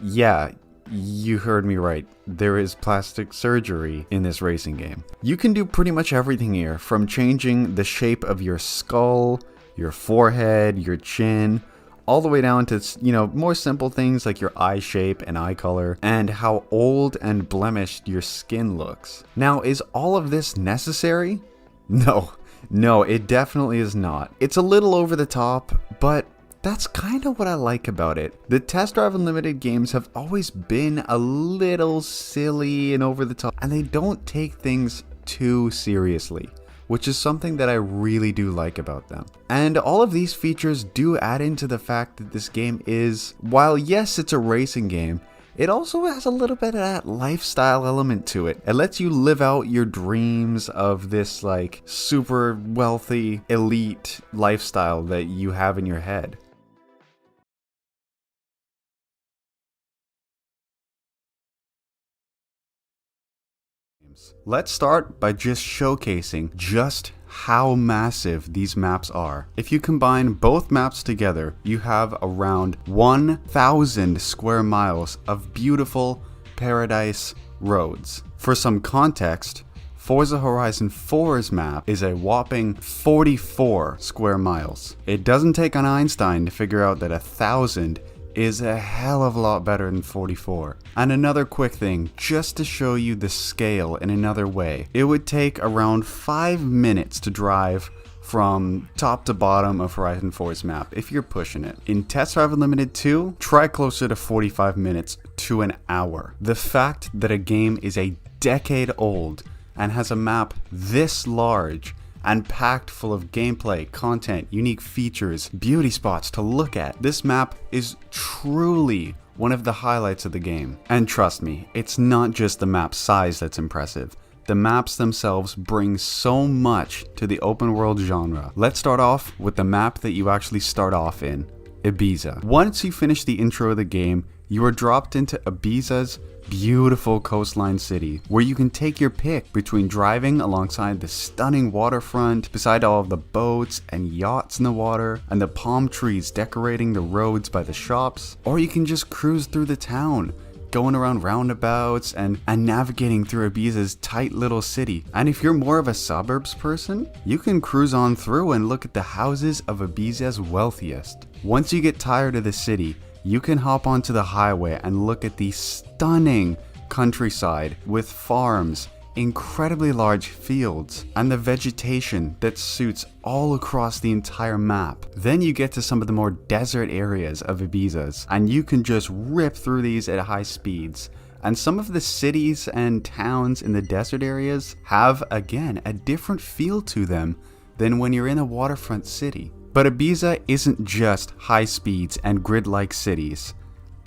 B: Yeah, you heard me right. There is plastic surgery in this racing game. You can do pretty much everything here, from changing the shape of your skull, your forehead, your chin, all the way down to, more simple things like your eye shape and eye color, and how old and blemished your skin looks. Now, is all of this necessary? No, it definitely is not. It's a little over the top, but that's kind of what I like about it. The Test Drive Unlimited games have always been a little silly and over the top, and they don't take things too seriously, which is something that I really do like about them. And all of these features do add into the fact that this game is, while yes, it's a racing game, it also has a little bit of that lifestyle element to it. It lets you live out your dreams of this like super wealthy elite lifestyle that you have in your head. Let's start by just showcasing just how massive these maps are. If you combine both maps together, you have around 1,000 square miles of beautiful paradise roads. For some context, Forza Horizon 4's map is a whopping 44 square miles. It doesn't take an Einstein to figure out that 1,000 is a hell of a lot better than 44. And another quick thing, just to show you the scale in another way, it would take around 5 minutes to drive from top to bottom of Horizon 4's map if you're pushing it. In Test Drive Unlimited 2, try closer to 45 minutes to an hour. The fact that a game is a decade old and has a map this large and packed full of gameplay, content, unique features, beauty spots to look at. This map is truly one of the highlights of the game. And trust me, it's not just the map size that's impressive. The maps themselves bring so much to the open world genre. Let's start off with the map that you actually start off in, Ibiza. Once you finish the intro of the game, you are dropped into Ibiza's beautiful coastline city, where you can take your pick between driving alongside the stunning waterfront, beside all of the boats and yachts in the water, and the palm trees decorating the roads by the shops, or you can just cruise through the town, going around roundabouts and navigating through Ibiza's tight little city. And if you're more of a suburbs person, you can cruise on through and look at the houses of Ibiza's wealthiest. Once you get tired of the city, you can hop onto the highway and look at the stunning countryside with farms, incredibly large fields, and the vegetation that suits all across the entire map. Then you get to some of the more desert areas of Ibiza's, and you can just rip through these at high speeds. And some of the cities and towns in the desert areas have, again, a different feel to them than when you're in a waterfront city. But Ibiza isn't just high speeds and grid-like cities.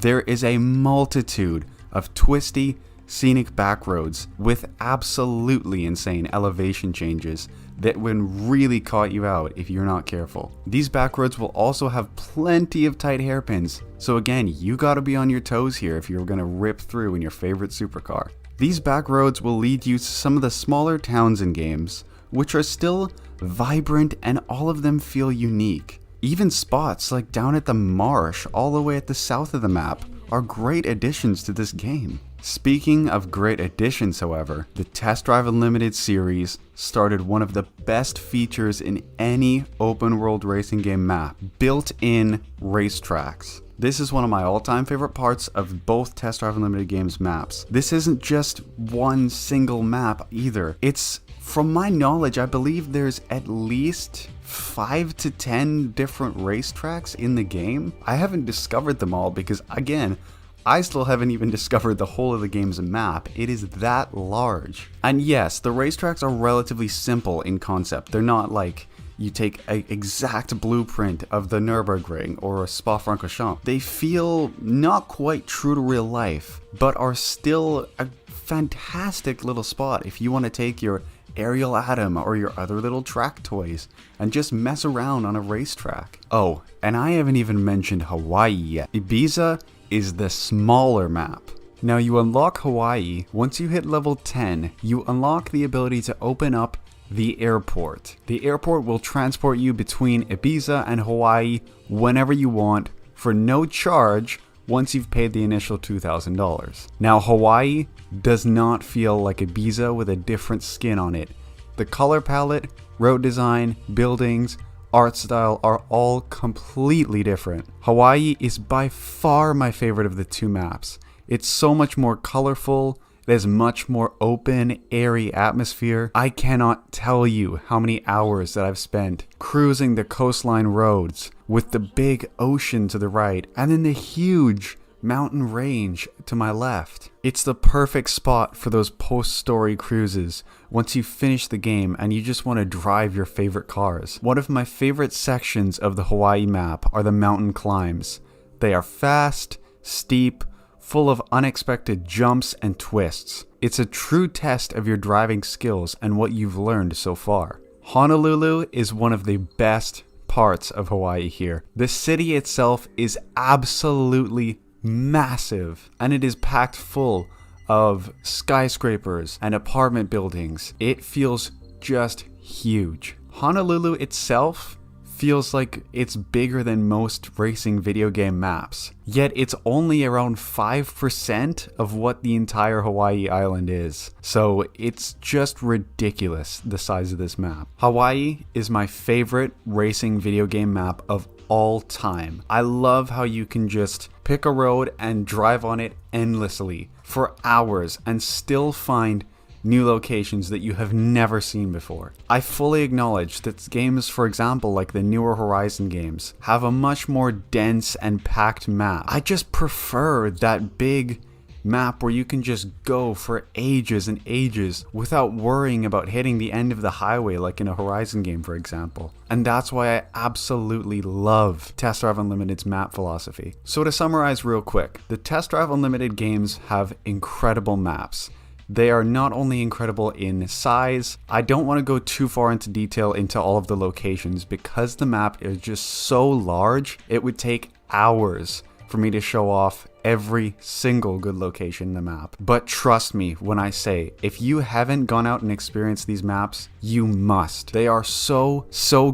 B: There is a multitude of twisty, scenic backroads with absolutely insane elevation changes that would really caught you out if you're not careful. These backroads will also have plenty of tight hairpins, so again, you gotta be on your toes here if you're gonna rip through in your favorite supercar. These backroads will lead you to some of the smaller towns and games, which are still vibrant and all of them feel unique. Even spots like down at the marsh all the way at the south of the map are great additions to this game. Speaking of great additions, however, the Test Drive Unlimited series started one of the best features in any open world racing game map, built-in racetracks. This is one of my all-time favorite parts of both Test Drive Unlimited games maps. This isn't just one single map either. It's, from my knowledge, I believe there's at least 5 to 10 different racetracks in the game. I haven't discovered them all because, again, I still haven't even discovered the whole of the game's map. It is that large. And yes, the racetracks are relatively simple in concept. They're not like you take an exact blueprint of the Nürburgring or Spa-Francorchamps. They feel not quite true to real life, but are still a fantastic little spot if you want to take your Ariel Atom or your other little track toys and just mess around on a racetrack. Oh, and I haven't even mentioned Hawaii yet. Ibiza is the smaller map. Now you unlock Hawaii. Once you hit level 10, you unlock the ability to open up the airport. The airport will transport you between Ibiza and Hawaii whenever you want for no charge once you've paid the initial $2,000. Now Hawaii does not feel like Ibiza with a different skin on it. The color palette, road design, buildings, art style are all completely different. Hawaii is by far my favorite of the two maps. It's so much more colorful. There's much more open, airy atmosphere. I cannot tell you how many hours that I've spent cruising the coastline roads with the big ocean to the right and then the huge mountain range to my left. It's the perfect spot for those post-story cruises once you finish the game and you just want to drive your favorite cars. One of my favorite sections of the Hawaii map are the mountain climbs. They are fast, steep, full of unexpected jumps and twists. It's a true test of your driving skills and what you've learned so far. Honolulu is one of the best parts of Hawaii here. The city itself is absolutely massive, and it is packed full of skyscrapers and apartment buildings. It feels just huge. Honolulu itself feels like it's bigger than most racing video game maps, yet it's only around 5% of what the entire Hawaii island is. So it's just ridiculous, the size of this map. Hawaii is my favorite racing video game map of all time. I love how you can just pick a road and drive on it endlessly for hours and still find new locations that you have never seen before. I fully acknowledge that games, for example, like the newer Horizon games, have a much more dense and packed map. I just prefer that big map where you can just go for ages and ages without worrying about hitting the end of the highway like in a Horizon game, for example. And that's why I absolutely love Test Drive Unlimited's map philosophy. So to summarize real quick, the Test Drive Unlimited games have incredible maps. They are not only incredible in size. I don't want to go too far into detail into all of the locations because the map is just so large. It would take hours for me to show off every single good location in the map. But trust me when I say, if you haven't gone out and experienced these maps, you must. They are so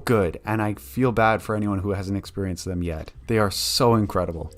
B: good, and I feel bad for anyone who hasn't experienced them yet. They are so incredible.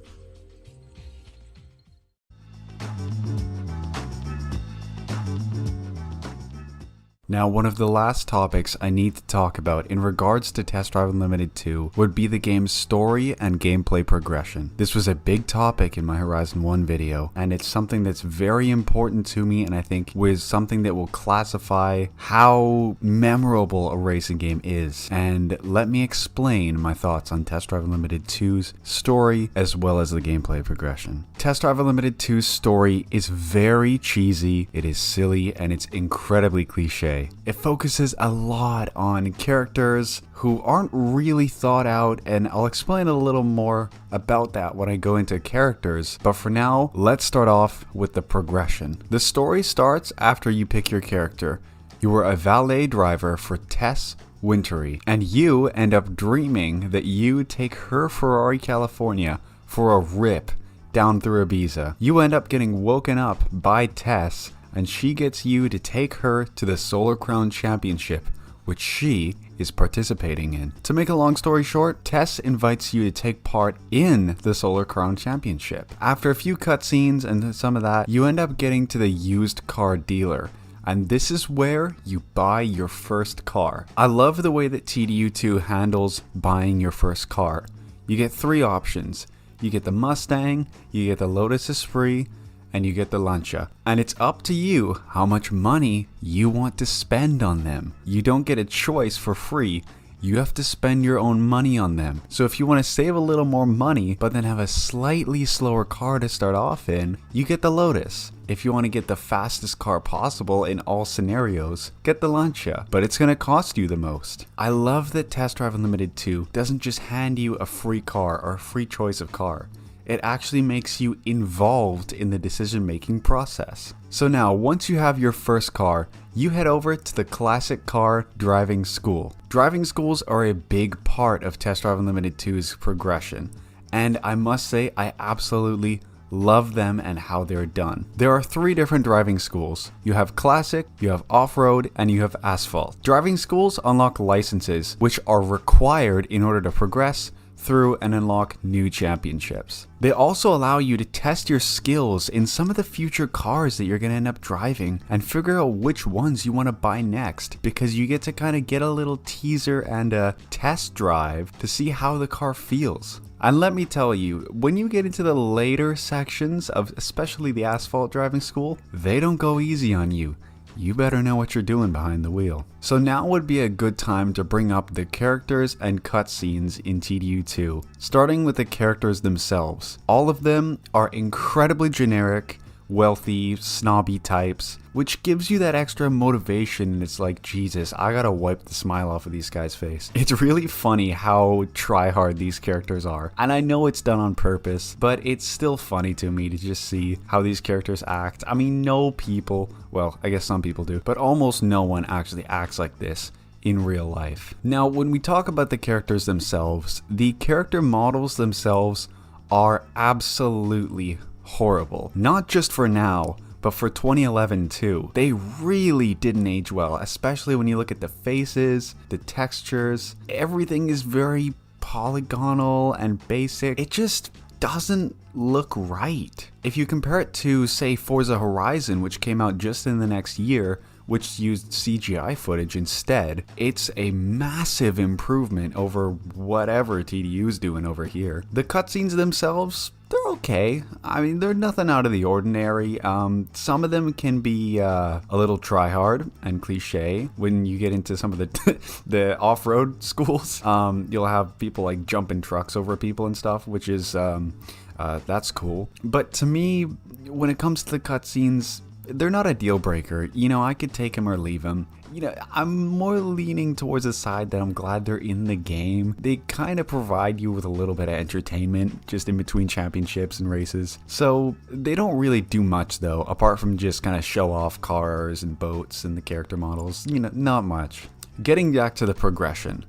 B: Now, one of the last topics I need to talk about in regards to Test Drive Unlimited 2 would be the game's story and gameplay progression. This was a big topic in my Horizon 1 video, and it's something that's very important to me, and I think was something that will classify how memorable a racing game is. And let me explain my thoughts on Test Drive Unlimited 2's story as well as the gameplay progression. Test Drive Unlimited 2's story is very cheesy, it is silly, and it's incredibly cliche. It focuses a lot on characters who aren't really thought out, and I'll explain a little more about that when I go into characters. But for now, let's start off with the progression. The story starts after you pick your character. You are a valet driver for Tess Wintory, and you end up dreaming that you take her Ferrari California for a rip down through Ibiza. You end up getting woken up by Tess, and she gets you to take her to the Solar Crown Championship, which she is participating in. To make a long story short, Tess invites you to take part in the Solar Crown Championship. After a few cutscenes and some of that, you end up getting to the used car dealer, and this is where you buy your first car. I love the way that TDU2 handles buying your first car. You get three options. you get the Mustang, you get the Lotus Esprit, and you get the Lancia. And it's up to you how much money you want to spend on them. You don't get a choice for free. You have to spend your own money on them. So if you want to save a little more money, but then have a slightly slower car to start off in, you get the Lotus. If you want to get the fastest car possible in all scenarios, get the Lancia, but it's going to cost you the most. I love that Test Drive Unlimited 2 doesn't just hand you a free car or a free choice of car. It actually makes you involved in the decision-making process. So now, once you have your first car, you head over to the Classic Car Driving School. Driving schools are a big part of Test Drive Unlimited 2's progression, and I must say I absolutely love them and how they're done. There are 3 different driving schools. You have Classic, you have Off-Road, and you have Asphalt. Driving schools unlock licenses, which are required in order to progress through and unlock new championships. They also allow you to test your skills in some of the future cars that you're going to end up driving and figure out which ones you want to buy next, because you get to kind of get a little teaser and a test drive to see how the car feels. And let me tell you, when you get into the later sections of especially the Asphalt driving school, they don't go easy on you. You better know what you're doing behind the wheel. So now would be a good time to bring up the characters and cutscenes in TDU2, starting with the characters themselves. All of them are incredibly generic, wealthy, snobby types, which gives you that extra motivation, and it's like, Jesus, I gotta wipe the smile off of these guys' face. It's really funny how try-hard these characters are, and I know it's done on purpose, but it's still funny to me to just see how these characters act. I mean, no people, well, I guess some people do, but almost no one actually acts like this in real life. Now, when we talk about the characters themselves, the character models themselves are absolutely horrible. Not just for now, but for 2011 too. They really didn't age well, especially when you look at the faces, the textures. Everything is very polygonal and basic. It just doesn't look right. If you compare it to, say, Forza Horizon, which came out just in the next year, which used CGI footage instead, it's a massive improvement over whatever TDU's doing over here. The cutscenes themselves, they're okay. I mean, they're nothing out of the ordinary. Some of them can be a little try-hard and cliche. When you get into some of the off-road schools, you'll have people like jumping trucks over people and stuff, which is that's cool. But to me, when it comes to the cutscenes, they're not a deal breaker. You know, I could take them or leave them. You know, I'm more leaning towards the side that I'm glad they're in the game. They kind of provide you with a little bit of entertainment just in between championships and races. So they don't really do much though, apart from just kind of show off cars and boats and the character models. You know, not much. Getting back to the progression.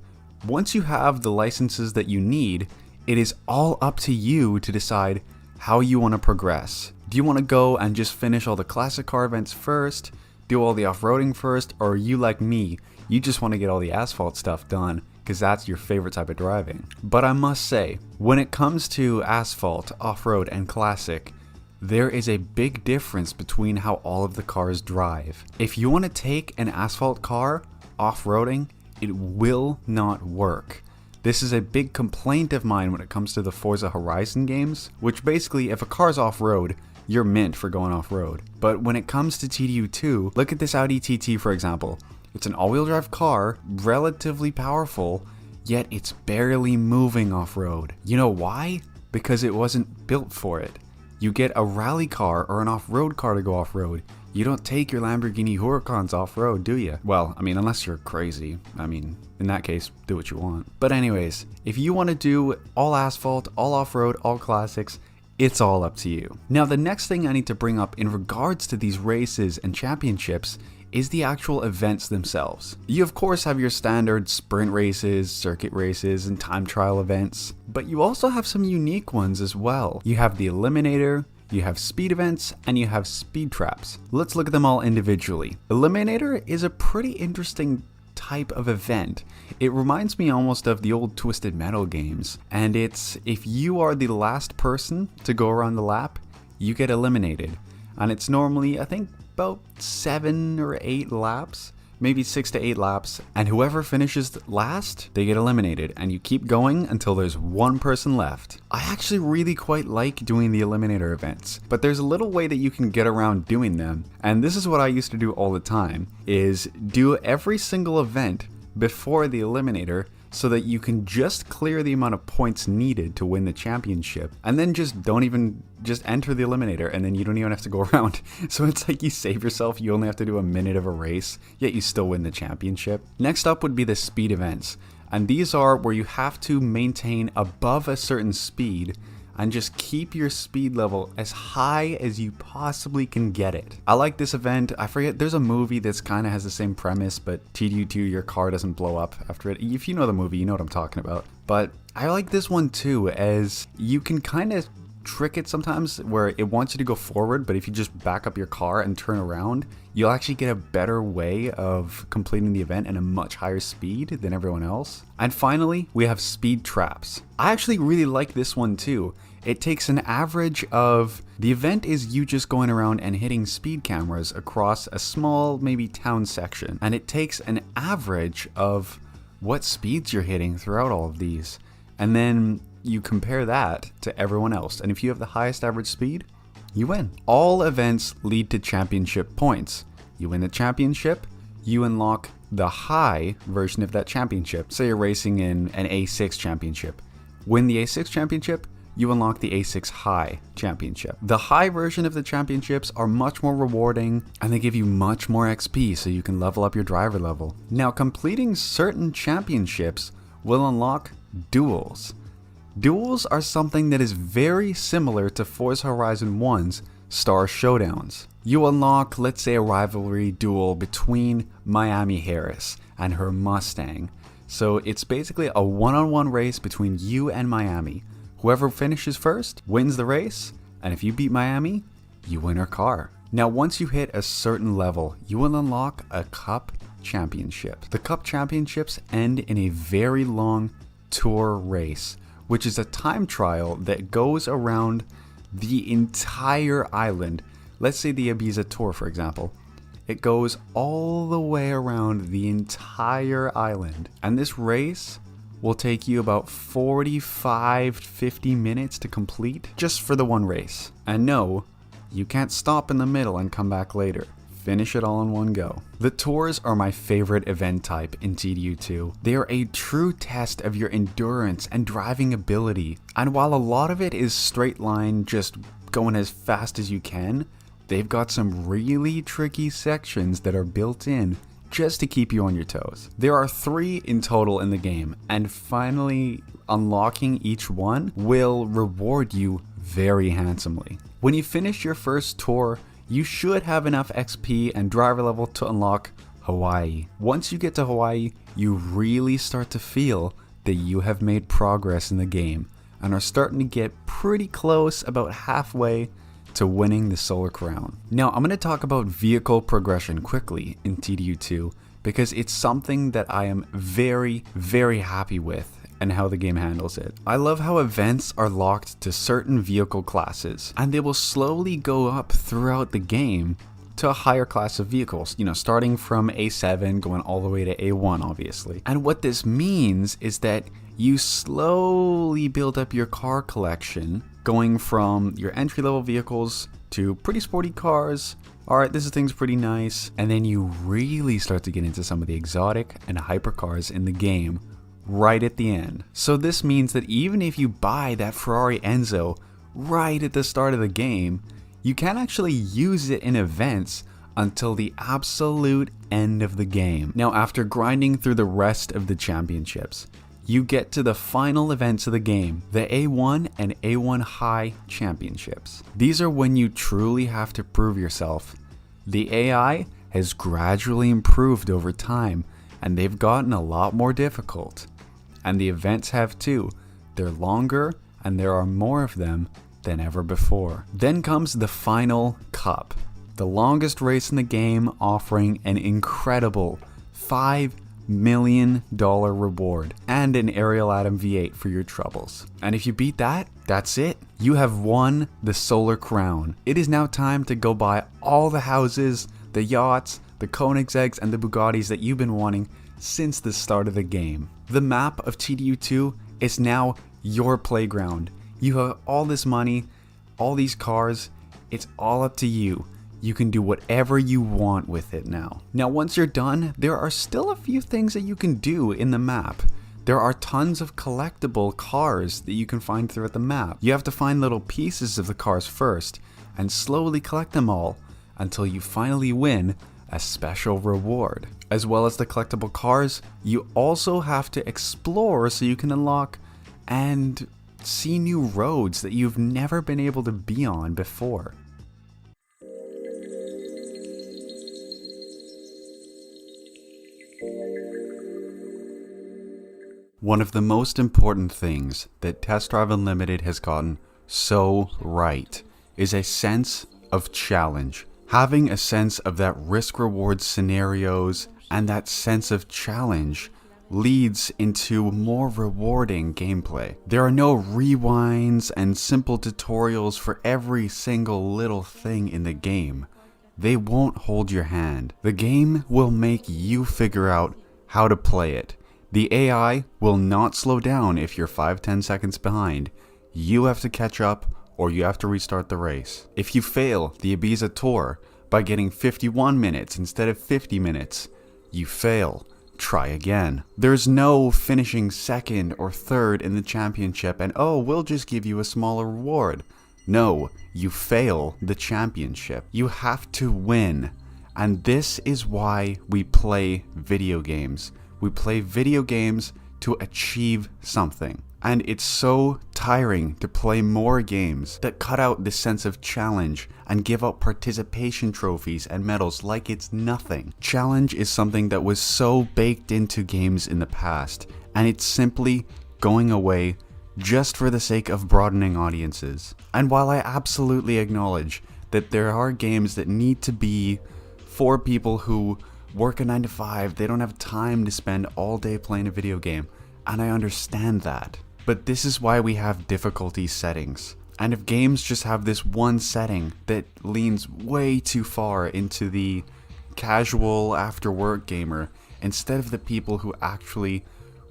B: Once you have the licenses that you need, it is all up to you to decide how you want to progress. Do you want to go and just finish all the classic car events first, do all the off-roading first, or are you like me, you just want to get all the asphalt stuff done because that's your favorite type of driving? But I must say, when it comes to asphalt, off-road, and classic, there is a big difference between how all of the cars drive. If you want to take an asphalt car off-roading, it will not work. This is a big complaint of mine when it comes to the Forza Horizon games, which basically, if a car's off-road, you're meant for going off-road. But when it comes to TDU2, look at this Audi TT for example. It's an all-wheel drive car, relatively powerful, yet it's barely moving off-road. You know why? Because it wasn't built for it. You get a rally car or an off-road car to go off-road. You don't take your Lamborghini Huracans off-road, do you? Well, I mean, unless you're crazy. I mean, in that case, do what you want. But anyways, if you want to do all asphalt, all off-road, all classics, it's all up to you. Now, the next thing I need to bring up in regards to these races and championships is the actual events themselves. You of course have your standard sprint races, circuit races, and time trial events, but you also have some unique ones as well. You have the Eliminator, you have speed events, and you have speed traps. Let's look at them all individually. Eliminator is a pretty interesting type of event. It reminds me almost of the old Twisted Metal games, and it's if you are the last person to go around the lap, you get eliminated. And it's normally, I think, about 7 or 8 laps maybe 6 to 8 laps, and whoever finishes last, they get eliminated, and you keep going until there's one person left. I actually really quite like doing the eliminator events, but there's a little way that you can get around doing them, and this is what I used to do all the time, is do every single event before the eliminator so that you can just clear the amount of points needed to win the championship, and then just enter the eliminator, and then you don't even have to go around. So it's like you save yourself, you only have to do a minute of a race, yet you still win the championship. Next up would be the speed events, and these are where you have to maintain above a certain speed and just keep your speed level as high as you possibly can get it. I like this event. I forget, there's a movie that's kind of has the same premise, but TDU2, your car doesn't blow up after it. If you know the movie, you know what I'm talking about. But I like this one too, as you can kind of trick it sometimes where it wants you to go forward, but if you just back up your car and turn around, you'll actually get a better way of completing the event at a much higher speed than everyone else. And finally, we have speed traps. I actually really like this one too. It takes an average of, the event is you just going around and hitting speed cameras across a small, maybe town section. And it takes an average of what speeds you're hitting throughout all of these. And then you compare that to everyone else. And if you have the highest average speed, you win. All events lead to championship points. You win the championship, you unlock the high version of that championship. Say you're racing in an A6 championship. Win the A6 championship, you unlock the A6 High Championship. The high version of the championships are much more rewarding, and they give you much more XP so you can level up your driver level. Now, completing certain championships will unlock duels. Duels are something that is very similar to Forza Horizon 1's Star Showdowns. You unlock, let's say, a rivalry duel between Miami Harris and her Mustang. So it's basically a one-on-one race between you and Miami. Whoever finishes first wins the race, and if you beat Miami, you win her car. Now, once you hit a certain level, you will unlock a Cup Championship. The Cup Championships end in a very long tour race, which is a time trial that goes around the entire island. Let's say the Ibiza Tour, for example. It goes all the way around the entire island, and this race will take you about 45 to 50 minutes to complete just for the one race. And no, you can't stop in the middle and come back later. Finish it all in one go. The tours are my favorite event type in TDU2. They are a true test of your endurance and driving ability. And while a lot of it is straight line, just going as fast as you can, they've got some really tricky sections that are built in just to keep you on your toes. There are 3 in total in the game, and finally unlocking each one will reward you very handsomely. When you finish your first tour, you should have enough XP and driver level to unlock Hawaii. Once you get to Hawaii, you really start to feel that you have made progress in the game and are starting to get pretty close, about halfway to winning the Solar Crown. Now, I'm going to talk about vehicle progression quickly in TDU2 because it's something that I am very, very happy with and how the game handles it. I love how events are locked to certain vehicle classes, and they will slowly go up throughout the game to a higher class of vehicles, starting from A7 going all the way to A1, obviously. And what this means is that you slowly build up your car collection, going from your entry-level vehicles to pretty sporty cars. Alright, this thing's pretty nice. And then you really start to get into some of the exotic and hypercars in the game right at the end. So this means that even if you buy that Ferrari Enzo right at the start of the game, you can't actually use it in events until the absolute end of the game. Now, after grinding through the rest of the championships, you get to the final events of the game, the A1 and A1 High Championships. These are when you truly have to prove yourself. The AI has gradually improved over time, and they've gotten a lot more difficult. And the events have too. They're longer, and there are more of them than ever before. Then comes the final cup, the longest race in the game, offering an incredible $5 million reward and an Ariel Atom V8 for your troubles. And if you beat that, that's it. You have won the Solar Crown. It is now time to go buy all the houses, the yachts, the Koenigseggs and the Bugattis that you've been wanting since the start of the game. The map of TDU2 is now your playground. You have all this money, all these cars, it's all up to you. You can do whatever you want with it now. Now, once you're done, there are still a few things that you can do in the map. There are tons of collectible cars that you can find throughout the map. You have to find little pieces of the cars first and slowly collect them all until you finally win a special reward. As well as the collectible cars, you also have to explore so you can unlock and see new roads that you've never been able to be on before. One of the most important things that Test Drive Unlimited has gotten so right is a sense of challenge. Having a sense of that risk-reward scenarios and that sense of challenge leads into more rewarding gameplay. There are no rewinds and simple tutorials for every single little thing in the game. They won't hold your hand. The game will make you figure out how to play it. The AI will not slow down if you're 5-10 seconds behind. You have to catch up or you have to restart the race. If you fail the Ibiza Tour by getting 51 minutes instead of 50 minutes, you fail. Try again. There's no finishing second or third in the championship and oh, we'll just give you a smaller reward. No, you fail the championship. You have to win. And this is why we play video games. We play video games to achieve something. And it's so tiring to play more games that cut out this sense of challenge and give out participation trophies and medals like it's nothing. Challenge is something that was so baked into games in the past, and it's simply going away just for the sake of broadening audiences. And while I absolutely acknowledge that there are games that need to be for people who work a 9 to 5, they don't have time to spend all day playing a video game, and I understand that. But this is why we have difficulty settings. And if games just have this one setting that leans way too far into the casual after work gamer, instead of the people who actually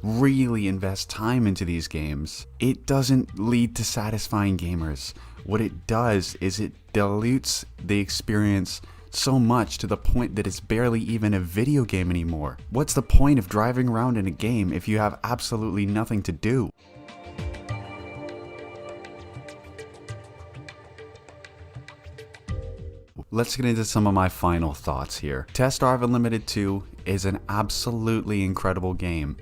B: really invest time into these games, it doesn't lead to satisfying gamers. What it does is it dilutes the experience so much to the point that it's barely even a video game anymore. What's the point of driving around in a game if you have absolutely nothing to do? Let's get into some of my final thoughts here. Test Drive Unlimited 2 is an absolutely incredible game,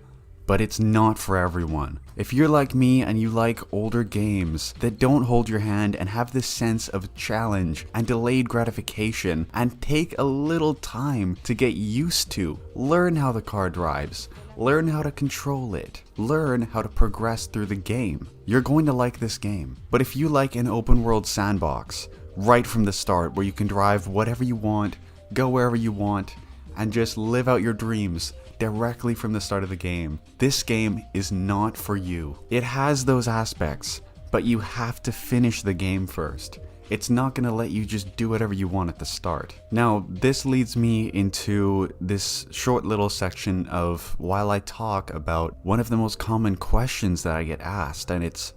B: but it's not for everyone. If you're like me and you like older games that don't hold your hand and have this sense of challenge and delayed gratification and take a little time to get used to, learn how the car drives, learn how to control it, learn how to progress through the game, you're going to like this game. But if you like an open world sandbox, right from the start where you can drive whatever you want, go wherever you want, and just live out your dreams directly from the start of the game, this game is not for you. It has those aspects, but you have to finish the game first. It's not going to let you just do whatever you want at the start. Now, this leads me into this short little section of while I talk about one of the most common questions that I get asked, and it's,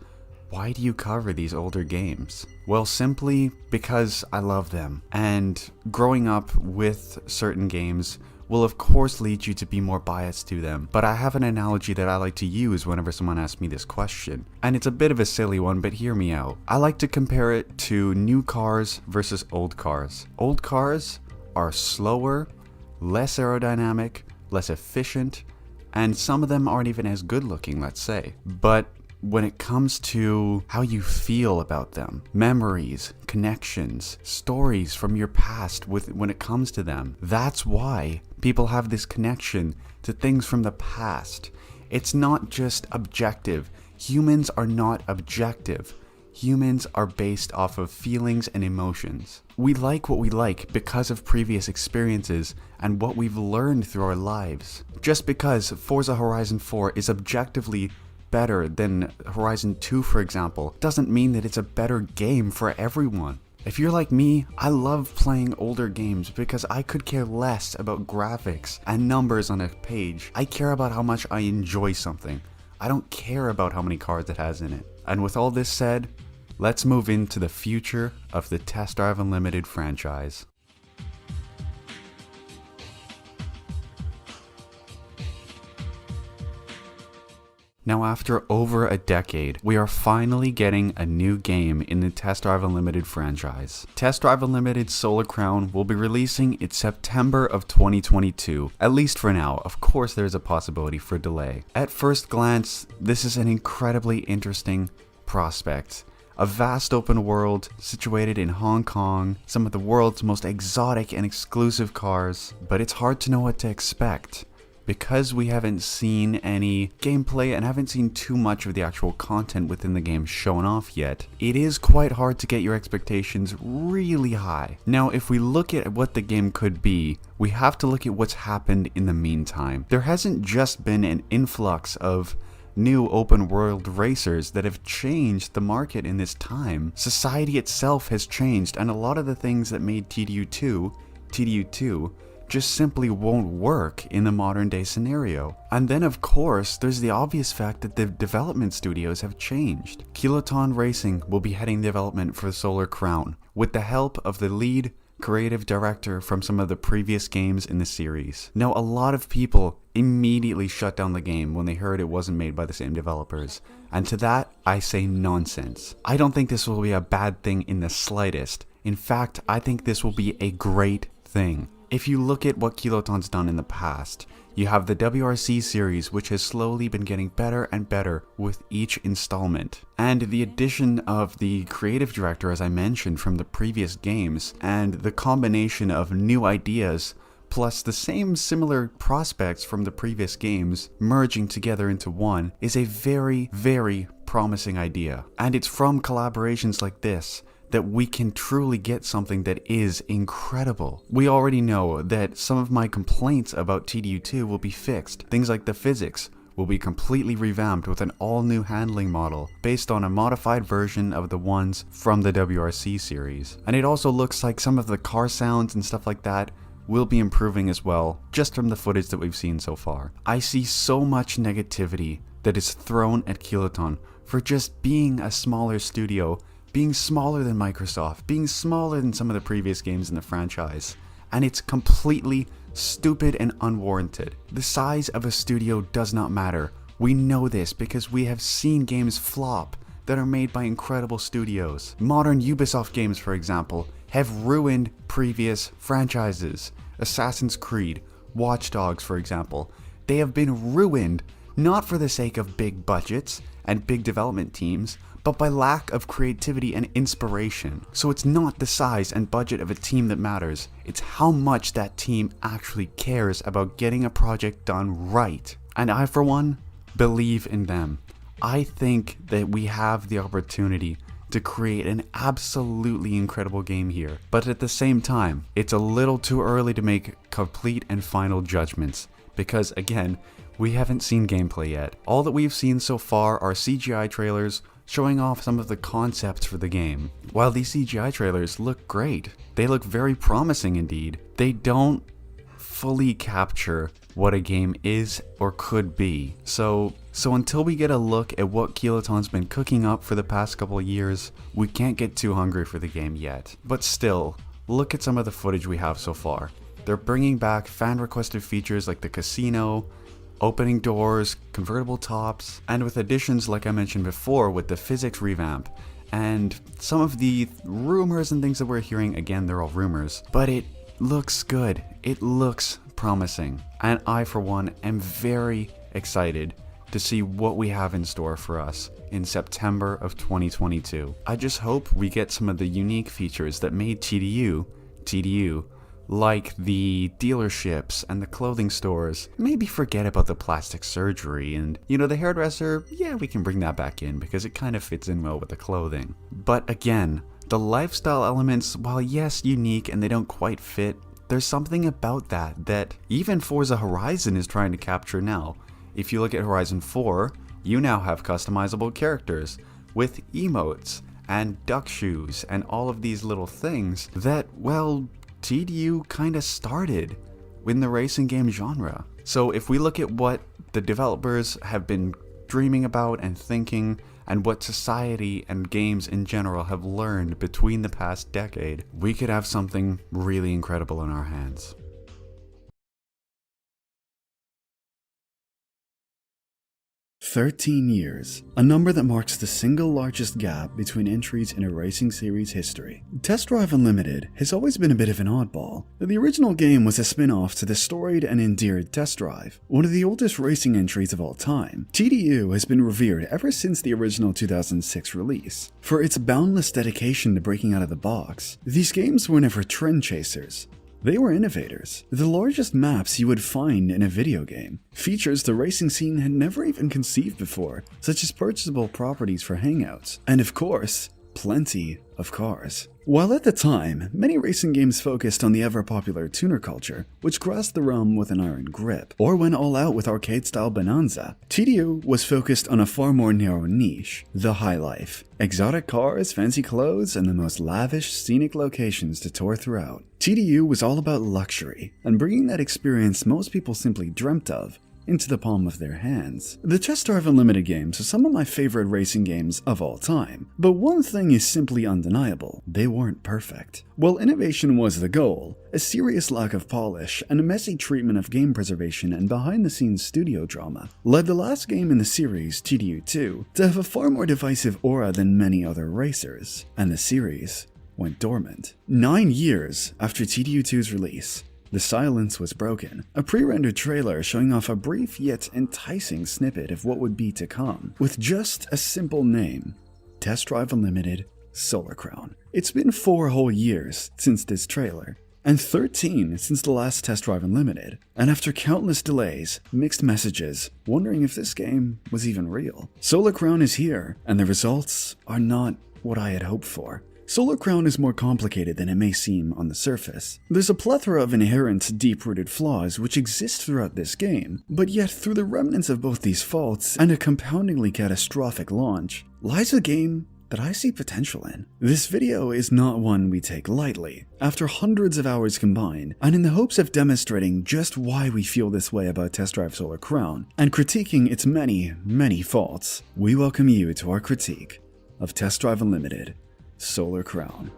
B: why do you cover these older games? Well, simply because I love them, and growing up with certain games will of course lead you to be more biased to them, but I have an analogy that I like to use whenever someone asks me this question, and it's a bit of a silly one, but hear me out. I like to compare it to new cars versus old cars. Old cars are slower, less aerodynamic, less efficient, and some of them aren't even as good looking, let's say. But when it comes to how you feel about them, memories, connections, stories from your past when it comes to them, that's why people have this connection to things from the past. It's not just objective. Humans are not objective. Humans are based off of feelings and emotions. We like what we like because of previous experiences and what we've learned through our lives. Just because Forza Horizon 4 is objectively better than Horizon 2, for example, doesn't mean that it's a better game for everyone. If you're like me, I love playing older games because I could care less about graphics and numbers on a page. I care about how much I enjoy something. I don't care about how many cards it has in it. And with all this said, let's move into the future of the Test Drive Unlimited franchise. Now, after over a decade, we are finally getting a new game in the Test Drive Unlimited franchise. Test Drive Unlimited Solar Crown will be releasing in September of 2022, at least for now. Of course, there's a possibility for delay. At first glance, this is an incredibly interesting prospect. A vast open world situated in Hong Kong, some of the world's most exotic and exclusive cars, but it's hard to know what to expect. Because we haven't seen any gameplay and haven't seen too much of the actual content within the game shown off yet, it is quite hard to get your expectations really high. Now, if we look at what the game could be, we have to look at what's happened in the meantime. There hasn't just been an influx of new open world racers that have changed the market in this time. Society itself has changed, and a lot of the things that made TDU2 just simply won't work in the modern day scenario. And then of course, there's the obvious fact that the development studios have changed. Kiloton Racing will be heading development for Solar Crown, with the help of the lead creative director from some of the previous games in the series. Now, a lot of people immediately shut down the game when they heard it wasn't made by the same developers. And to that, I say nonsense. I don't think this will be a bad thing in the slightest. In fact, I think this will be a great thing. If you look at what Kiloton's done in the past, you have the WRC series, which has slowly been getting better and better with each installment. And the addition of the creative director, as I mentioned, from the previous games, and the combination of new ideas, plus the same similar prospects from the previous games merging together into one, is a very, very promising idea. And it's from collaborations like this that we can truly get something that is incredible. We already know that some of my complaints about TDU2 will be fixed. Things like the physics will be completely revamped with an all-new handling model based on a modified version of the ones from the WRC series. And it also looks like some of the car sounds and stuff like that will be improving as well, just from the footage that we've seen so far. I see so much negativity that is thrown at Kiloton for just being a smaller studio, being smaller than Microsoft, being smaller than some of the previous games in the franchise. And it's completely stupid and unwarranted. The size of a studio does not matter. We know this because we have seen games flop that are made by incredible studios. Modern Ubisoft games, for example, have ruined previous franchises. Assassin's Creed, Watch Dogs, for example. They have been ruined not for the sake of big budgets and big development teams, but by lack of creativity and inspiration. So it's not the size and budget of a team that matters, it's how much that team actually cares about getting a project done right. And I, for one, believe in them. I think that we have the opportunity to create an absolutely incredible game here. But at the same time, it's a little too early to make complete and final judgments, because again, we haven't seen gameplay yet. All that we've seen so far are CGI trailers showing off some of the concepts for the game. While these CGI trailers look great, they look very promising indeed, they don't fully capture what a game is or could be. So until we get a look at what Kiloton's been cooking up for the past couple of years, we can't get too hungry for the game yet. But still, look at some of the footage we have so far. They're bringing back fan-requested features like the casino, opening doors, convertible tops, and with additions like I mentioned before with the physics revamp, and some of the rumors and things that we're hearing, again, they're all rumors, but it looks good, it looks promising, and I for one am very excited to see what we have in store for us in September of 2022. I just hope we get some of the unique features that made TDU, like the dealerships and the clothing stores. Maybe forget about the plastic surgery and, the hairdresser, yeah, we can bring that back in because it kind of fits in well with the clothing. But again, the lifestyle elements, while yes, unique and they don't quite fit, there's something about that even Forza Horizon is trying to capture now. If you look at Horizon 4, you now have customizable characters with emotes and duck shoes and all of these little things that, well, TDU kinda started in the racing game genre. So if we look at what the developers have been dreaming about and thinking, and what society and games in general have learned between the past decade, we could have something really incredible in our hands.
A: 13 years, a number that marks the single largest gap between entries in a racing series history. Test Drive Unlimited has always been a bit of an oddball. The original game was a spin-off to the storied and endeared Test Drive, one of the oldest racing entries of all time. TDU has been revered ever since the original 2006 release. For its boundless dedication to breaking out of the box, these games were never trend chasers. They were innovators. The largest maps you would find in a video game, features the racing scene had never even conceived before, such as purchasable properties for hangouts, and of course, plenty of cars. While at the time, many racing games focused on the ever-popular tuner culture, which grasped the realm with an iron grip, or went all out with arcade-style bonanza, TDU was focused on a far more narrow niche, the high life. Exotic cars, fancy clothes, and the most lavish, scenic locations to tour throughout. TDU was all about luxury, and bringing that experience most people simply dreamt of into the palm of their hands. The Test Drive Unlimited games are some of my favorite racing games of all time, but one thing is simply undeniable: they weren't perfect. While innovation was the goal, a serious lack of polish and a messy treatment of game preservation and behind-the-scenes studio drama led the last game in the series, TDU2, to have a far more divisive aura than many other racers, and the series went dormant. 9 years after TDU2's release, the silence was broken. A pre-rendered trailer showing off a brief yet enticing snippet of what would be to come, with just a simple name: Test Drive Unlimited Solar Crown. It's been 4 whole years since this trailer, and 13 since the last Test Drive Unlimited, and after countless delays, mixed messages, wondering if this game was even real. Solar Crown is here, and the results are not what I had hoped for. Solar Crown is more complicated than it may seem on the surface. There's a plethora of inherent, deep-rooted flaws which exist throughout this game, but yet through the remnants of both these faults and a compoundingly catastrophic launch, lies a game that I see potential in. This video is not one we take lightly. After hundreds of hours combined, and in the hopes of demonstrating just why we feel this way about Test Drive Solar Crown, and critiquing its many, many faults, we welcome you to our critique of Test Drive Unlimited Solar Crown.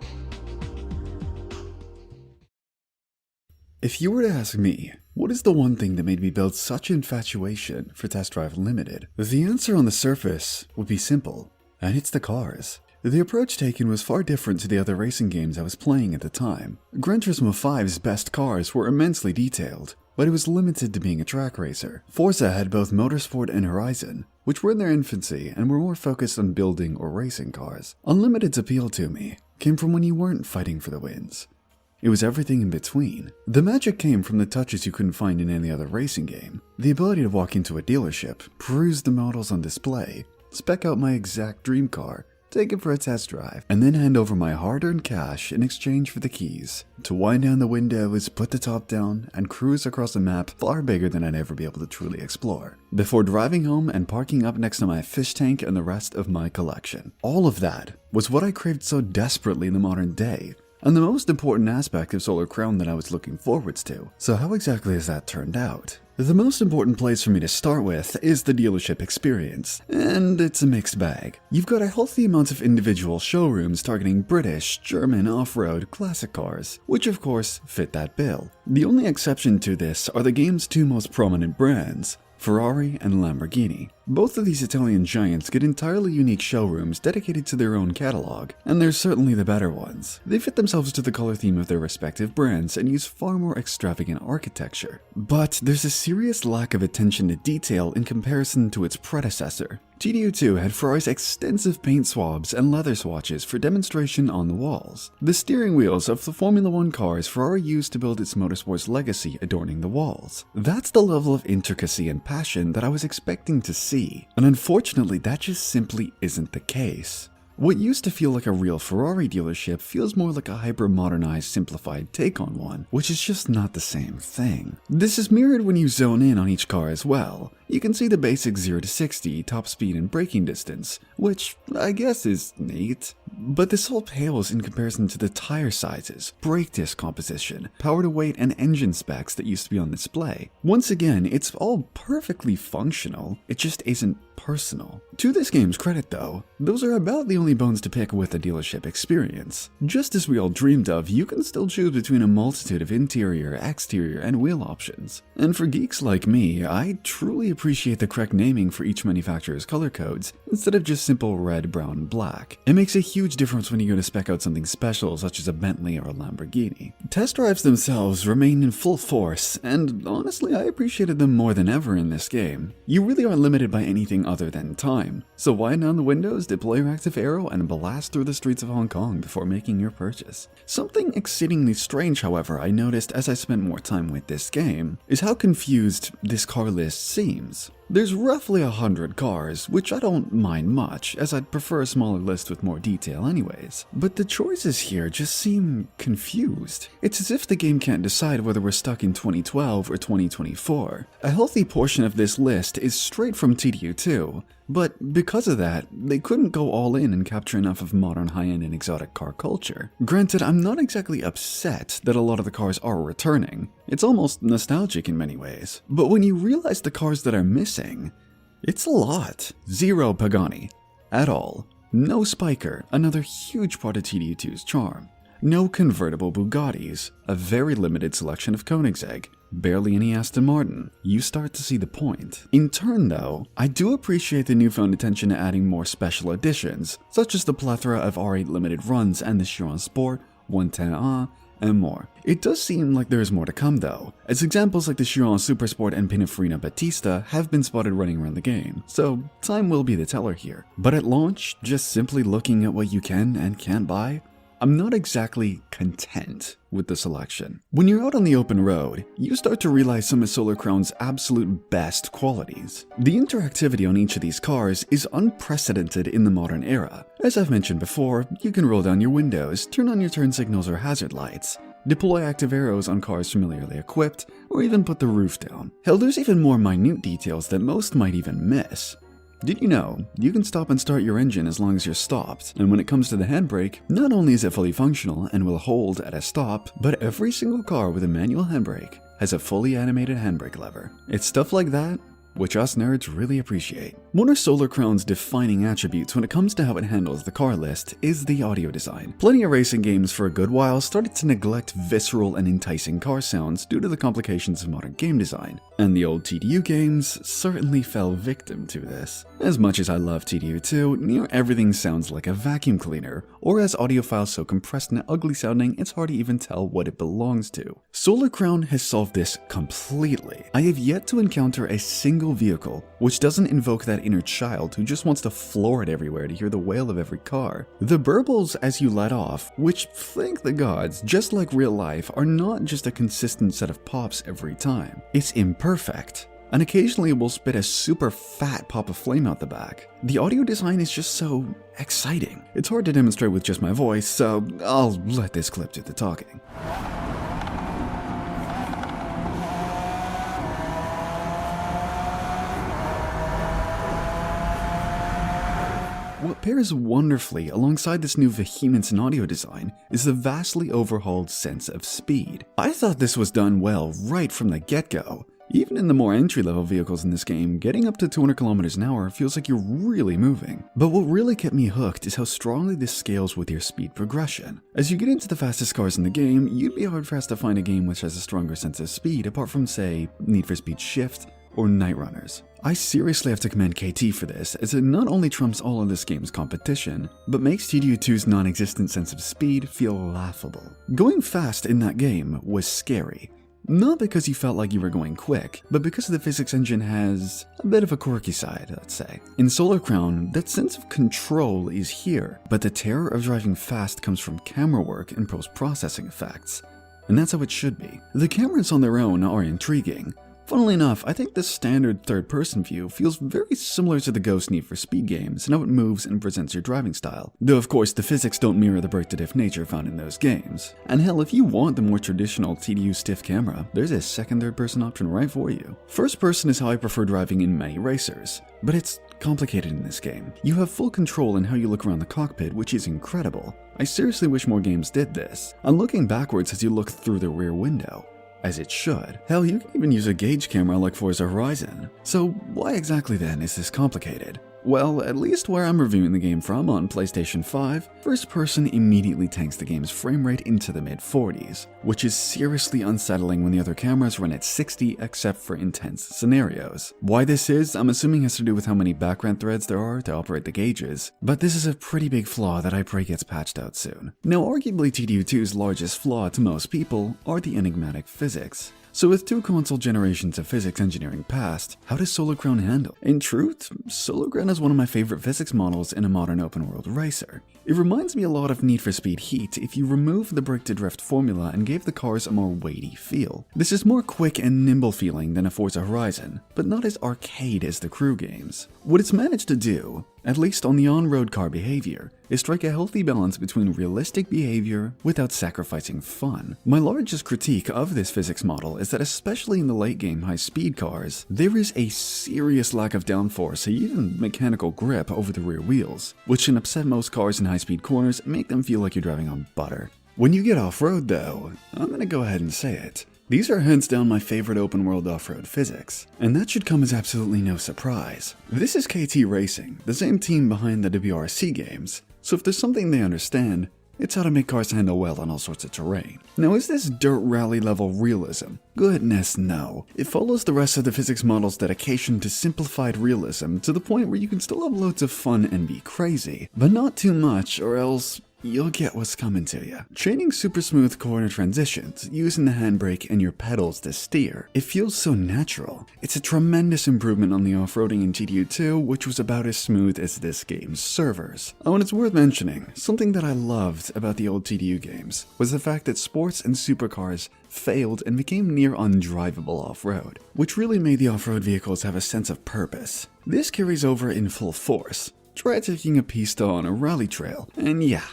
A: If you were to ask me, what is the one thing that made me build such infatuation for Test Drive Unlimited? The answer on the surface would be simple, and it's the cars. The approach taken was far different to the other racing games I was playing at the time. Gran Turismo 5's best cars were immensely detailed, but it was limited to being a track racer. Forza had both Motorsport and Horizon, which were in their infancy and were more focused on building or racing cars. Unlimited's appeal to me came from when you weren't fighting for the wins. It was everything in between. The magic came from the touches you couldn't find in any other racing game. The ability to walk into a dealership, peruse the models on display, spec out my exact dream car, take it for a test drive, and then hand over my hard-earned cash in exchange for the keys. To wind down the windows, put the top down, and cruise across a map far bigger than I'd ever be able to truly explore, before driving home and parking up next to my fish tank and the rest of my collection. All of that was what I craved so desperately in the modern day, and the most important aspect of Solar Crown that I was looking forwards to. So how exactly has that turned out? The most important place for me to start with is the dealership experience, and it's a mixed bag. You've got a healthy amount of individual showrooms targeting British, German, off-road, classic cars, which of course fit that bill. The only exception to this are the game's 2 most prominent brands, Ferrari and Lamborghini. Both of these Italian giants get entirely unique showrooms dedicated to their own catalog, and they're certainly the better ones. They fit themselves to the color theme of their respective brands and use far more extravagant architecture. But there's a serious lack of attention to detail in comparison to its predecessor. TDU2 had Ferrari's extensive paint swabs and leather swatches for demonstration on the walls. The steering wheels of the Formula 1 cars Ferrari used to build its motorsports legacy adorning the walls. That's the level of intricacy and passion that I was expecting to see, and unfortunately that just simply isn't the case. What used to feel like a real Ferrari dealership feels more like a hyper-modernized, simplified take on one, which is just not the same thing. This is mirrored when you zone in on each car as well. You can see the basic 0 to 60, top speed and braking distance, which I guess is neat. but this all pales in comparison to the tire sizes, brake disc composition, power to weight, and engine specs that used to be on display. Once again, it's all perfectly functional, it just isn't personal. To this game's credit though, those are about the only bones to pick with the dealership experience. Just as we all dreamed of, you can still choose between a multitude of interior, exterior, and wheel options. And for geeks like me, I truly appreciate the correct naming for each manufacturer's color codes, instead of just simple red, brown, black. It makes a huge difference when you go to spec out something special such as a Bentley or a Lamborghini. Test drives themselves remain in full force, and honestly I appreciated them more than ever in this game. You really aren't limited by anything other than time, so wind down the windows, deploy your active arrow, and blast through the streets of Hong Kong before making your purchase. Something exceedingly strange, however, I noticed as I spent more time with this game, is how confused this car list seems. There's roughly 100 cars, which I don't mind much, as I'd prefer a smaller list with more detail anyways. But the choices here just seem confused. It's as if the game can't decide whether we're stuck in 2012 or 2024. A healthy portion of this list is straight from TDU2, but because of that, they couldn't go all in and capture enough of modern high-end and exotic car culture. Granted, I'm not exactly upset that a lot of the cars are returning. It's almost nostalgic in many ways. But when you realize the cars that are missing, it's a lot. Zero Pagani. At all. No Spiker, another huge part of TDU2's charm. No convertible Bugattis, a very limited selection of Koenigsegg. Barely any Aston Martin. You start to see the point. In turn though, I do appreciate the newfound attention to adding more special editions, such as the plethora of R8 limited runs and the Chiron Sport, 110A, and more. It does seem like there is more to come though, as examples like the Chiron Supersport and Pininfarina Battista have been spotted running around the game, so time will be the teller here. But at launch, just simply looking at what you can and can't buy, I'm not exactly content with the selection. When you're out on the open road, you start to realize some of Solar Crown's absolute best qualities. The interactivity on each of these cars is unprecedented in the modern era. As I've mentioned before, you can roll down your windows, turn on your turn signals or hazard lights, deploy active arrows on cars familiarly equipped, or even put the roof down. Hell, there's even more minute details that most might even miss. Did you know, you can stop and start your engine as long as you're stopped, and when it comes to the handbrake, not only is it fully functional and will hold at a stop, but every single car with a manual handbrake has a fully animated handbrake lever. It's stuff like that which us nerds really appreciate. One of Solar Crown's defining attributes when it comes to how it handles the car list is the audio design. Plenty of racing games for a good while started to neglect visceral and enticing car sounds due to the complications of modern game design, and the old TDU games certainly fell victim to this. As much as I love TDU2, near everything sounds like a vacuum cleaner, or has audio files so compressed and ugly sounding it's hard to even tell what it belongs to. Solar Crown has solved this completely. I have yet to encounter a single vehicle which doesn't invoke that inner child who just wants to floor it everywhere to hear the wail of every car. The burbles as you let off, which, thank the gods, just like real life, are not just a consistent set of pops every time. It's imperfect, and occasionally it will spit a super fat pop of flame out the back. The audio design is just so exciting. It's hard to demonstrate with just my voice, so I'll let this clip do the talking. What pairs wonderfully alongside this new vehemence in audio design is the vastly overhauled sense of speed. I thought this was done well right from the get-go. Even in the more entry-level vehicles in this game, getting up to 200 kilometers an hour feels like you're really moving. But what really kept me hooked is how strongly this scales with your speed progression. As you get into the fastest cars in the game, you'd be hard-pressed to find a game which has a stronger sense of speed apart from, say, Need for Speed Shift or Night Runners. I seriously have to commend KT for this, as it not only trumps all of this game's competition, but makes TDU2's non-existent sense of speed feel laughable. Going fast in that game was scary. Not because you felt like you were going quick, but because the physics engine has a bit of a quirky side, let's say. In Solar Crown, that sense of control is here, but the terror of driving fast comes from camera work and post-processing effects. And that's how it should be. The cameras on their own are intriguing, Funnily enough, I think this standard third-person view feels very similar to the Ghost Need for Speed games and how it moves and presents your driving style, though of course the physics don't mirror the break-to-diff nature found in those games. And hell, if you want the more traditional TDU stiff camera, there's a second third-person option right for you. First person is how I prefer driving in many racers, but it's complicated in this game. You have full control in how you look around the cockpit, which is incredible. I seriously wish more games did this. And looking backwards as you look through the rear window. As it should. Hell, you can even use a gauge camera like Forza Horizon. So why exactly then is this complicated? Well, at least where I'm reviewing the game from on PlayStation 5, first person immediately tanks the game's frame rate into the mid-40s, which is seriously unsettling when the other cameras run at 60 except for intense scenarios. Why this is, I'm assuming has to do with how many background threads there are to operate the gauges, but this is a pretty big flaw that I pray gets patched out soon. Now, arguably TDU2's largest flaw to most people are the enigmatic physics. So with 2 console generations of physics engineering past, how does Solar Crown handle? In truth, Solar Crown is one of my favorite physics models in a modern open world racer. It reminds me a lot of Need for Speed Heat if you remove the brake to drift formula and gave the cars a more weighty feel. This is more quick and nimble feeling than a Forza Horizon, but not as arcade as the Crew games. What it's managed to do, at least on the on-road car behavior, is strike a healthy balance between realistic behavior without sacrificing fun. My largest critique of this physics model is that especially in the late game high-speed cars, there is a serious lack of downforce and even mechanical grip over the rear wheels, which can upset most cars in high-speed corners and make them feel like you're driving on butter. When you get off-road though, I'm gonna go ahead and say it. These are hands down my favorite open world off-road physics, and that should come as absolutely no surprise. This is KT Racing, the same team behind the WRC games, so if there's something they understand, it's how to make cars handle well on all sorts of terrain. Now, is this dirt rally level realism? Goodness no. It follows the rest of the physics model's dedication to simplified realism to the point where you can still have loads of fun and be crazy, but not too much or else you'll get what's coming to you. Chaining super smooth corner transitions, using the handbrake and your pedals to steer. It feels so natural. It's a tremendous improvement on the off-roading in TDU2, which was about as smooth as this game's servers. Oh, and it's worth mentioning, something that I loved about the old TDU games was the fact that sports and supercars failed and became near undrivable off-road, which really made the off-road vehicles have a sense of purpose. This carries over in full force. Try taking a pista on a rally trail, and yeah,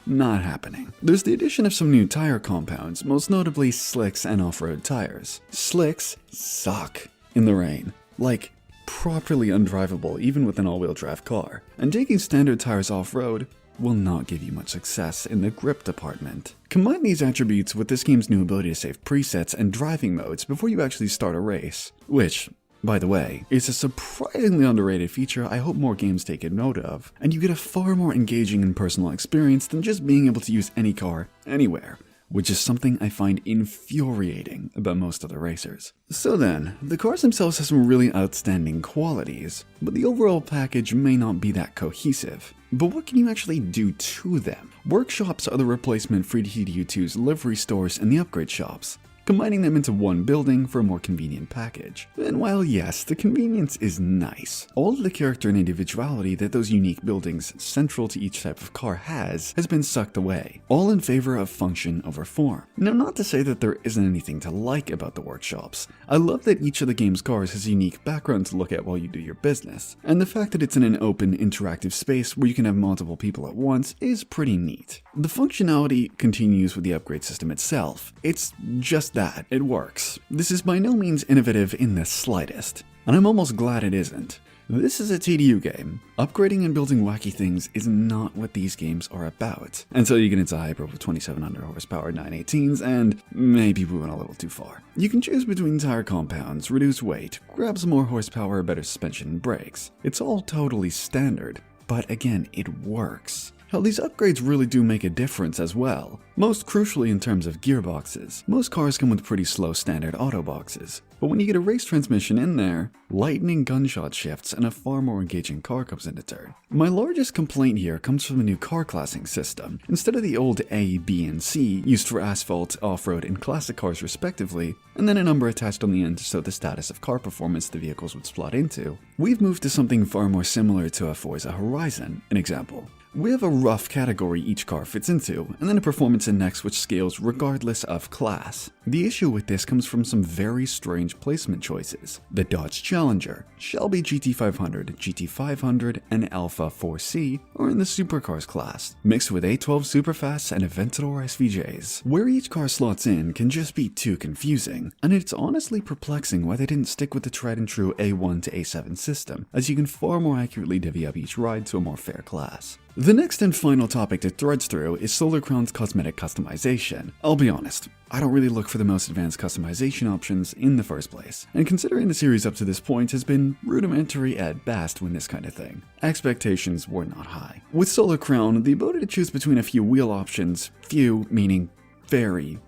A: not happening. There's the addition of some new tire compounds, most notably slicks and off-road tires. Slicks suck in the rain. Like, properly undrivable even with an all-wheel drive car. And taking standard tires off-road will not give you much success in the grip department. Combine these attributes with this game's new ability to save presets and driving modes before you actually start a race, which, by the way, it's a surprisingly underrated feature I hope more games take note of, and you get a far more engaging and personal experience than just being able to use any car, anywhere, which is something I find infuriating about most other racers. So then, the cars themselves have some really outstanding qualities, but the overall package may not be that cohesive. But what can you actually do to them? Workshops are the replacement for TDU2's livery stores and the upgrade shops, combining them into one building for a more convenient package. And while yes, the convenience is nice, all of the character and individuality that those unique buildings central to each type of car has been sucked away, all in favor of function over form. Now, not to say that there isn't anything to like about the workshops. I love that each of the game's cars has a unique background to look at while you do your business, and the fact that it's in an open, interactive space where you can have multiple people at once is pretty neat. The functionality continues with the upgrade system itself. It's just that, it works. This is by no means innovative in the slightest, and I'm almost glad it isn't. This is a TDU game. Upgrading and building wacky things is not what these games are about, until you get into Hyper with 2700 horsepower 918s and maybe we went a little too far. You can choose between tire compounds, reduce weight, grab some more horsepower, better suspension and brakes. It's all totally standard, but again, it works. Hell, these upgrades really do make a difference as well. Most crucially in terms of gearboxes. Most cars come with pretty slow standard auto boxes, but when you get a race transmission in there, lightning gunshot shifts and a far more engaging car comes into turn. My largest complaint here comes from the new car classing system. Instead of the old A, B, and C used for asphalt, off-road, and classic cars respectively, and then a number attached on the end to show the status of car performance the vehicles would slot into, we've moved to something far more similar to a Forza Horizon. An example: We have a rough category each car fits into, and then a performance index which scales regardless of class. The issue with this comes from some very strange placement choices. The Dodge Challenger, Shelby GT500, GT500, and Alpha 4C are in the supercars class, mixed with A12 Superfast and Aventador SVJs. Where each car slots in can just be too confusing, and it's honestly perplexing why they didn't stick with the tried and true A1 to A7 system, as you can far more accurately divvy up each ride to a more fair class. The next and final topic to threads through is Solar Crown's cosmetic customization. I'll be honest, I don't really look for the most advanced customization options in the first place, and considering the series up to this point has been rudimentary at best with this kind of thing, expectations were not high. With Solar Crown, the ability to choose between a few wheel options, few meaning very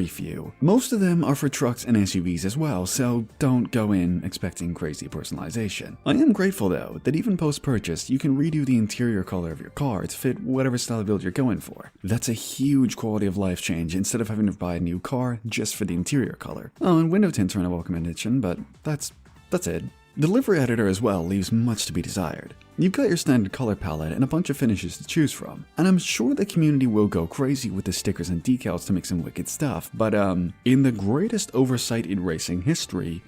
A: few. Most of them are for trucks and SUVs as well, so don't go in expecting crazy personalization. I am grateful though that even post-purchase you can redo the interior color of your car to fit whatever style of build you're going for. That's a huge quality of life change instead of having to buy a new car just for the interior color. Oh, and window tints are in a welcome addition, but that's it. The livery editor as well leaves much to be desired. You've got your standard color palette and a bunch of finishes to choose from, and I'm sure the community will go crazy with the stickers and decals to make some wicked stuff, but in the greatest oversight in racing history,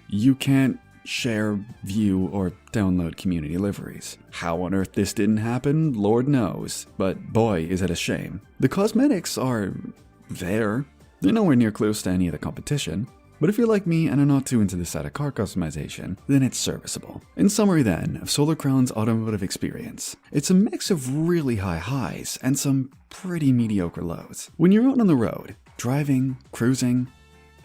A: you can't share, view, or download community liveries. How on earth this didn't happen, Lord knows, but boy is it a shame. The cosmetics are there. They're nowhere near close to any of the competition. But if you're like me and are not too into this side of car customization, then it's serviceable. In summary then, of Solar Crown's automotive experience, it's a mix of really high highs and some pretty mediocre lows. When you're out on the road, driving, cruising,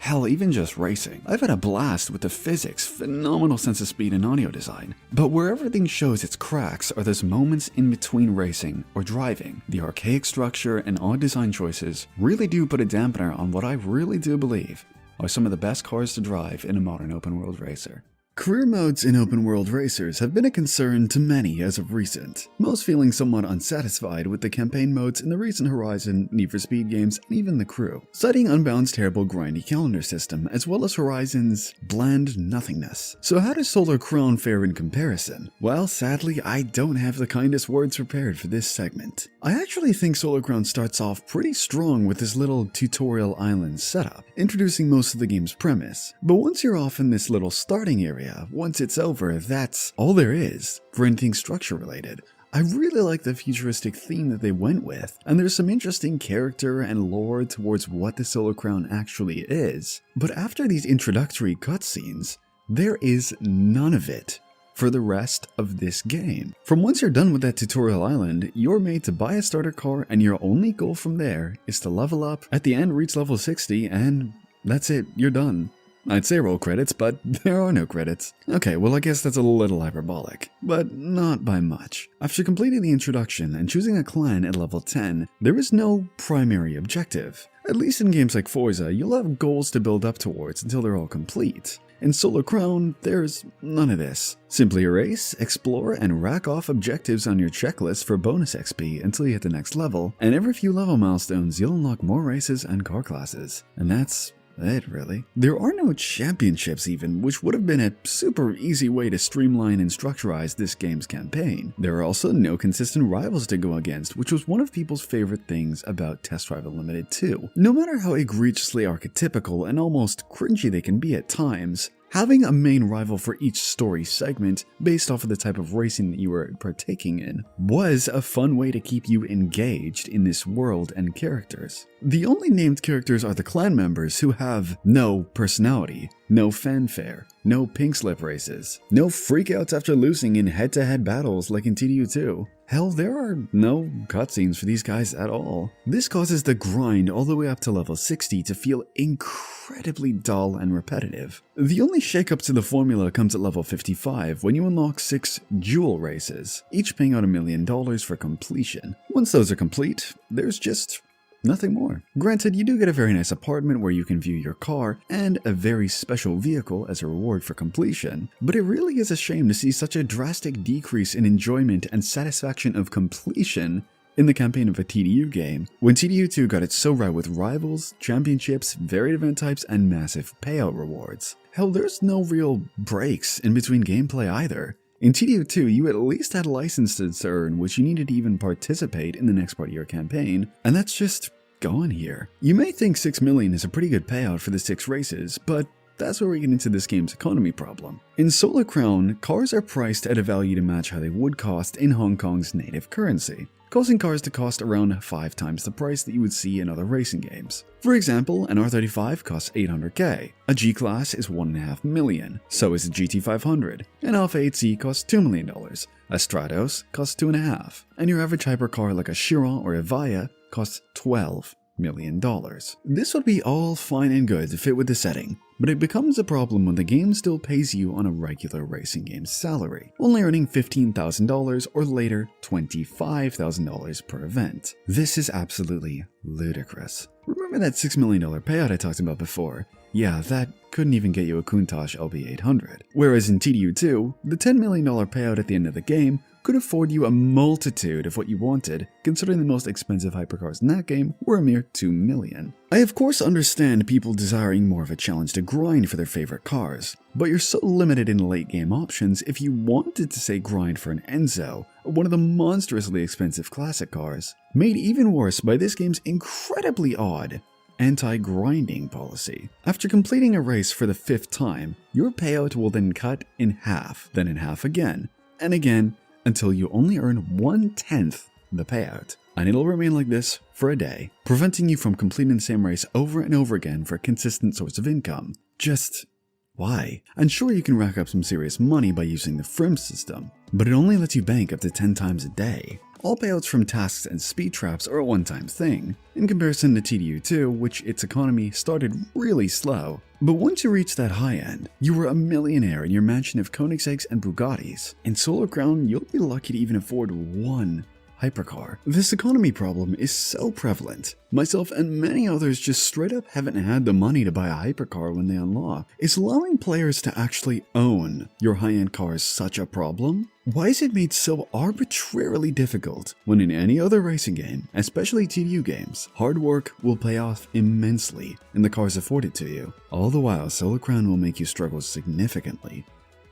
A: hell, even just racing, I've had a blast with the physics, phenomenal sense of speed and audio design. But where everything shows its cracks are those moments in between racing or driving. The archaic structure and odd design choices really do put a dampener on what I really do believe are some of the best cars to drive in a modern open-world racer. Career modes in open-world racers have been a concern to many as of recent, most feeling somewhat unsatisfied with the campaign modes in the recent Horizon, Need for Speed games, and even The Crew, citing Unbound's terrible grindy calendar system as well as Horizon's bland nothingness. So how does Solar Crown fare in comparison? Well, sadly, I don't have the kindest words prepared for this segment. I actually think Solar Crown starts off pretty strong with this little tutorial island setup, introducing most of the game's premise, but once you're off in this little starting area, once it's over, that's all there is for anything structure related. I really like the futuristic theme that they went with, and there's some interesting character and lore towards what the Solar Crown actually is. But after these introductory cutscenes, there is none of it for the rest of this game. From once you're done with that tutorial island, you're made to buy a starter car, and your only goal from there is to level up, at the end reach level 60, and that's it, you're done. I'd say roll credits, but there are no credits. Okay, well I guess that's a little hyperbolic, but not by much. After completing the introduction and choosing a clan at level 10, there is no primary objective. At least in games like Forza, you'll have goals to build up towards until they're all complete. In Solar Crown, there's none of this. Simply race, explore, and rack off objectives on your checklist for bonus XP until you hit the next level, and every few level milestones you'll unlock more races and car classes. And that's it, really. There are no championships even, which would have been a super easy way to streamline and structurize this game's campaign. There are also no consistent rivals to go against, which was one of people's favorite things about Test Drive Unlimited 2. No matter how egregiously archetypical and almost cringy they can be at times, having a main rival for each story segment based off of the type of racing that you were partaking in was a fun way to keep you engaged in this world and characters. The only named characters are the clan members who have no personality, no fanfare, no pink slip races, no freakouts after losing in head-to-head battles like in TDU2. Hell, there are no cutscenes for these guys at all. This causes the grind all the way up to level 60 to feel incredibly dull and repetitive. The only shakeup to the formula comes at level 55 when you unlock 6 jewel races, each paying out $1 million for completion. Once those are complete, there's just nothing more. Granted, you do get a very nice apartment where you can view your car and a very special vehicle as a reward for completion, but it really is a shame to see such a drastic decrease in enjoyment and satisfaction of completion in the campaign of a TDU game, when TDU2 got it so right with rivals, championships, varied event types, and massive payout rewards. Hell, there's no real breaks in between gameplay either. In TDO2, you at least had licenses to earn which you needed to even participate in the next part of your campaign, and that's just gone here. You may think 6 million is a pretty good payout for the 6 races, but that's where we get into this game's economy problem. In Solar Crown, cars are priced at a value to match how they would cost in Hong Kong's native currency, causing cars to cost around 5 times the price that you would see in other racing games. For example, an R35 costs 800k, a G-Class is $1.5 million, so is a GT500, an Alpha 8C costs $2 million, a Stratos costs $2.5 million, and your average hypercar like a Chiron or a Via costs $12 million. This would be all fine and good to fit with the setting, but it becomes a problem when the game still pays you on a regular racing game's salary, only earning $15,000 or later $25,000 per event. This is absolutely ludicrous. Remember that $6 million payout I talked about before? Yeah, that couldn't even get you a Countach LB800. Whereas in TDU2, the $10 million payout at the end of the game could afford you a multitude of what you wanted, considering the most expensive hypercars in that game were a mere $2 million. I of course understand people desiring more of a challenge to grind for their favorite cars, but you're so limited in late game options if you wanted to say grind for an Enzo, one of the monstrously expensive classic cars, made even worse by this game's incredibly odd anti-grinding policy. After completing a race for the 5th time, your payout will then cut in half, then in half again, and again, until you only earn 1/10 the payout. And it'll remain like this for a day, preventing you from completing the same race over and over again for a consistent source of income. Just why? And sure, you can rack up some serious money by using the Frim system, but it only lets you bank up to 10 times a day. All payouts from tasks and speed traps are a one-time thing, in comparison to TDU2, which its economy started really slow. But once you reach that high end, you were a millionaire in your mansion of Koenigseggs and Bugattis. In Solar Crown, you'll be lucky to even afford one hypercar. This economy problem is so prevalent. Myself and many others just straight up haven't had the money to buy a hypercar when they unlock. Is allowing players to actually own your high-end cars such a problem? Why is it made so arbitrarily difficult when in any other racing game, especially TDU games, hard work will pay off immensely in the cars afforded to you? All the while, Solar Crown will make you struggle significantly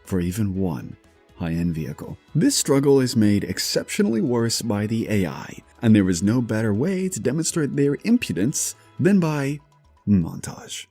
A: for even one high-end vehicle. This struggle is made exceptionally worse by the AI, and there is no better way to demonstrate their impudence than by montage.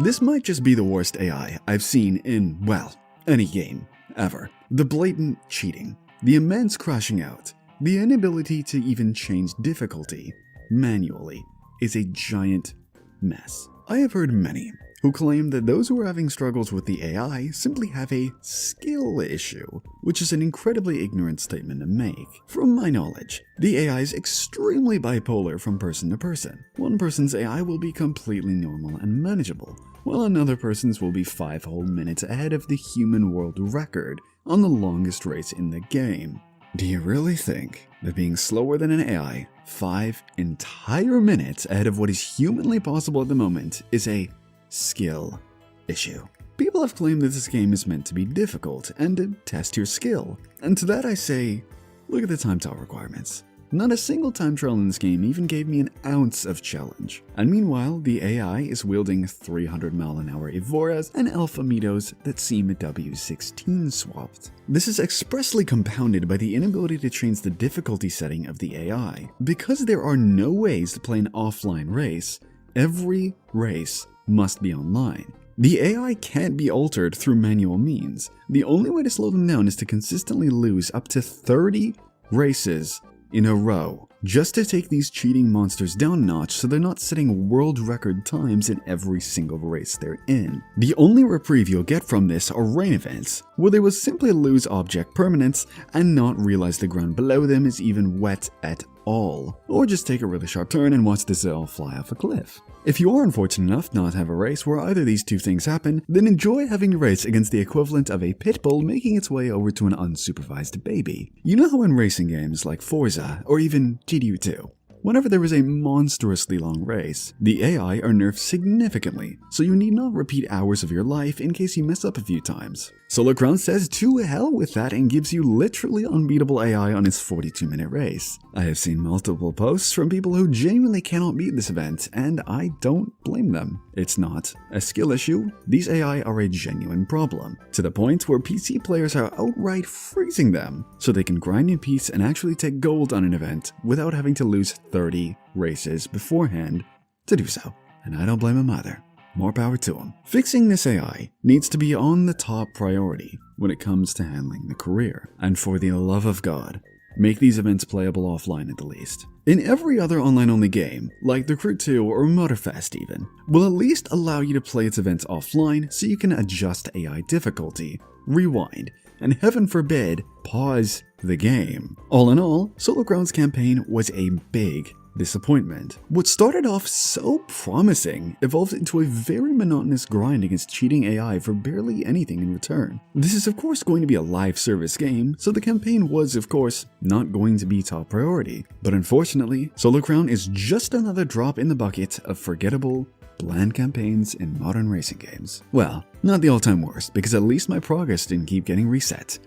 A: This might just be the worst AI I've seen in, well, any game, ever. The blatant cheating, the immense crashing out, the inability to even change difficulty manually is a giant mess. I have heard many who claim that those who are having struggles with the AI simply have a skill issue, which is an incredibly ignorant statement to make. From my knowledge, the AI is extremely bipolar from person to person. One person's AI will be completely normal and manageable, while another person's will be 5 whole minutes ahead of the human world record on the longest race in the game. Do you really think that being slower than an AI 5 entire minutes ahead of what is humanly possible at the moment is a skill issue? People have claimed that this game is meant to be difficult and to test your skill, and to that I say, look at the time trial requirements. Not a single time trial in this game even gave me an ounce of challenge. And meanwhile, the AI is wielding 300-mile-an-hour Evoras and Alpha Mitos that seem W16 swapped. This is expressly compounded by the inability to change the difficulty setting of the AI. Because there are no ways to play an offline race, every race must be online. The AI can't be altered through manual means. The only way to slow them down is to consistently lose up to 30 races in a row just to take these cheating monsters down a notch so they're not setting world record times in every single race they're in. The only reprieve you'll get from this are rain events, where they will simply lose object permanence and not realize the ground below them is even wet at all, or just take a really sharp turn and watch the Zell fly off a cliff. If you are unfortunate enough not to have a race where either of these two things happen, then enjoy having a race against the equivalent of a pit bull making its way over to an unsupervised baby. You know how in racing games like Forza or even GTU 2, whenever there is a monstrously long race, the AI are nerfed significantly, so you need not repeat hours of your life in case you mess up a few times. Solarcrown says to hell with that and gives you literally unbeatable AI on his 42-minute race. I have seen multiple posts from people who genuinely cannot beat this event, and I don't blame them. It's not a skill issue, these AI are a genuine problem, to the point where PC players are outright freezing them, so they can grind in peace and actually take gold on an event without having to lose 30 races beforehand to do so. And I don't blame them either. More power to them. Fixing this AI needs to be on the top priority when it comes to handling the career. And for the love of God, make these events playable offline at the least. In every other online-only game, like The Crew 2 or Motorfest even, will at least allow you to play its events offline so you can adjust AI difficulty, rewind, and heaven forbid, pause the game. All in all, Solarcrown's campaign was a big disappointment. What started off so promising evolved into a very monotonous grind against cheating AI for barely anything in return. This is of course going to be a live service game, so the campaign was of course not going to be top priority. But unfortunately, Solarcrown is just another drop in the bucket of forgettable, bland campaigns in modern racing games. Well, not the all-time worst, because at least my progress didn't keep getting reset.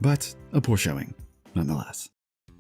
A: But a poor showing, nonetheless.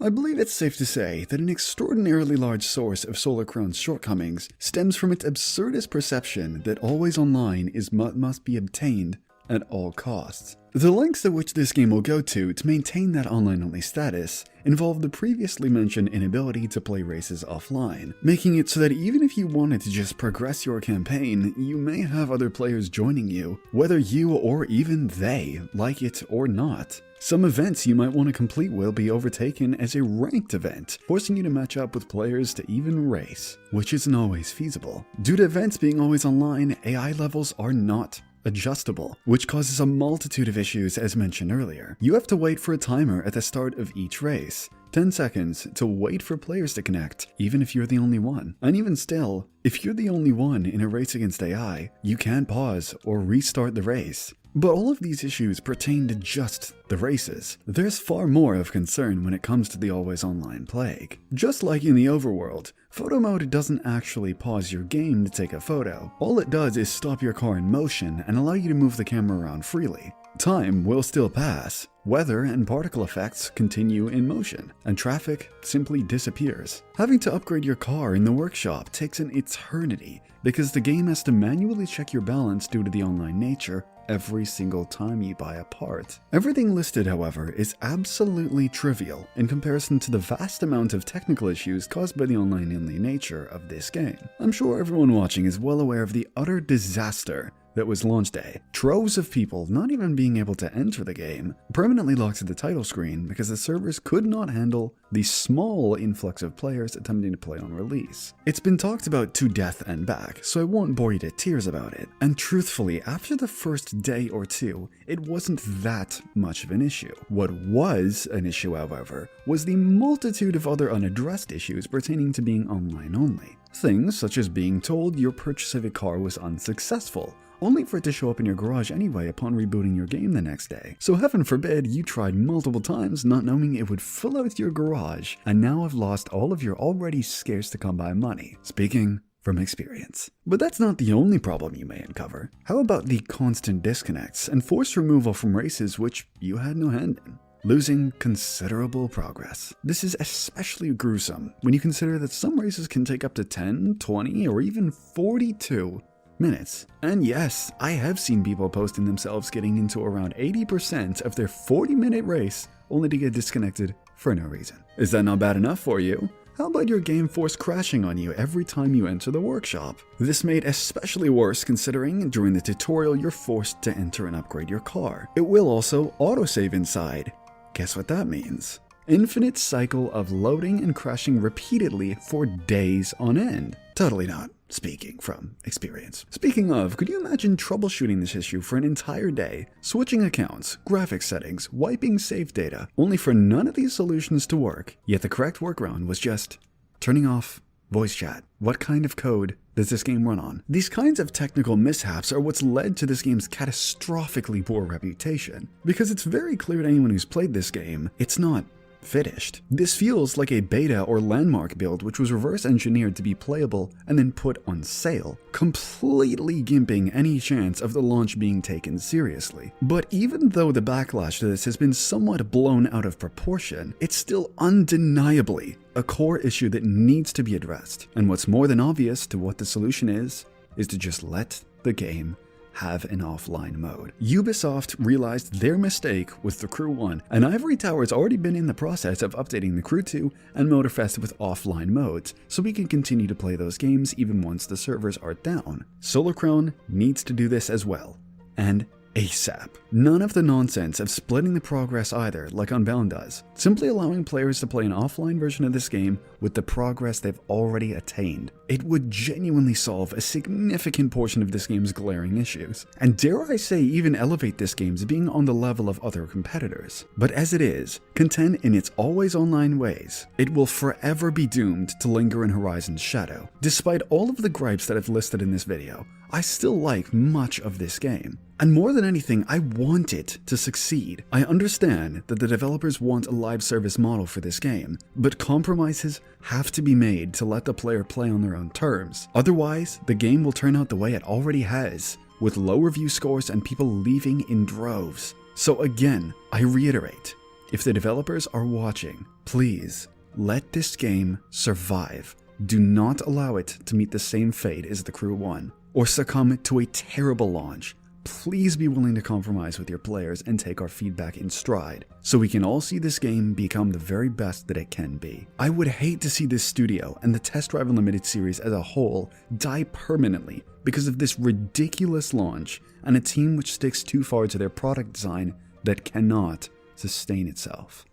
A: I believe it's safe to say that an extraordinarily large source of Solarcrown's shortcomings stems from its absurdist perception that always online is what must be obtained at all costs. The lengths at which this game will go to maintain that online-only status involve the previously mentioned inability to play races offline, making it so that even if you wanted to just progress your campaign, you may have other players joining you, whether you or even they like it or not. Some events you might want to complete will be overtaken as a ranked event, forcing you to match up with players to even race, which isn't always feasible. Due to events being always online, AI levels are not adjustable, which causes a multitude of issues as mentioned earlier. You have to wait for a timer at the start of each race, 10 seconds to wait for players to connect, even if you're the only one. And even still, if you're the only one in a race against AI, you can't pause or restart the race. But all of these issues pertain to just the races. There's far more of concern when it comes to the always online plague. Just like in the overworld, photo mode doesn't actually pause your game to take a photo. All it does is stop your car in motion and allow you to move the camera around freely. Time will still pass, weather and particle effects continue in motion, and traffic simply disappears. Having to upgrade your car in the workshop takes an eternity because the game has to manually check your balance due to the online nature every single time you buy a part. Everything listed, however, is absolutely trivial in comparison to the vast amount of technical issues caused by the online-only nature of this game. I'm sure everyone watching is well aware of the utter disaster that was launch day. Troves of people not even being able to enter the game, permanently locked at the title screen because the servers could not handle the small influx of players attempting to play on release. It's been talked about to death and back, so I won't bore you to tears about it. And truthfully, after the first day or two, it wasn't that much of an issue. What was an issue, however, was the multitude of other unaddressed issues pertaining to being online only. Things such as being told your purchase of a car was unsuccessful, only for it to show up in your garage anyway upon rebooting your game the next day. So heaven forbid you tried multiple times not knowing it would fill out your garage and now have lost all of your already scarce to come by money. Speaking from experience. But that's not the only problem you may uncover. How about the constant disconnects and forced removal from races which you had no hand in? Losing considerable progress. This is especially gruesome when you consider that some races can take up to 10, 20, or even 42 minutes. And yes, I have seen people posting themselves getting into around 80% of their 40-minute race only to get disconnected for no reason. Is that not bad enough for you? How about your game force crashing on you every time you enter the workshop? This made especially worse considering during the tutorial you're forced to enter and upgrade your car. It will also autosave inside. Guess what that means? infinite cycle of loading and crashing repeatedly for days on end. Totally not speaking from experience. Speaking of, could you imagine troubleshooting this issue for an entire day, switching accounts, graphics settings, wiping save data, only for none of these solutions to work, yet the correct workaround was just turning off voice chat? What kind of code does this game run on? These kinds of technical mishaps are what's led to this game's catastrophically poor reputation, because it's very clear to anyone who's played this game, it's not finished. This feels like a beta or landmark build which was reverse engineered to be playable and then put on sale, completely gimping any chance of the launch being taken seriously. But even though the backlash to this has been somewhat blown out of proportion, it's still undeniably a core issue that needs to be addressed. And what's more than obvious to what the solution is to just let the game have an offline mode. Ubisoft realized their mistake with The Crew 1, and Ivory Tower's already been in the process of updating The Crew 2 and Motorfest with offline modes, so we can continue to play those games even once the servers are down. Solar Crown needs to do this as well, and ASAP. None of the nonsense of splitting the progress either, like Unbound does. Simply allowing players to play an offline version of this game with the progress they've already attained. It would genuinely solve a significant portion of this game's glaring issues, and dare I say even elevate this game to being on the level of other competitors. But as it is, content in its always online ways, it will forever be doomed to linger in Horizon's shadow. Despite all of the gripes that I've listed in this video, I still like much of this game. And more than anything, I want it to succeed. I understand that the developers want a live service model for this game, but compromises have to be made to let the player play on their own terms. Otherwise, the game will turn out the way it already has, with low review scores and people leaving in droves. So again, I reiterate, if the developers are watching, please let this game survive. Do not allow it to meet the same fate as The Crew 1, or succumb to a terrible launch. Please be willing to compromise with your players and take our feedback in stride, so we can all see this game become the very best that it can be. I would hate to see this studio and the Test Drive Unlimited series as a whole die permanently because of this ridiculous launch and a team which sticks too far to their product design that cannot sustain itself.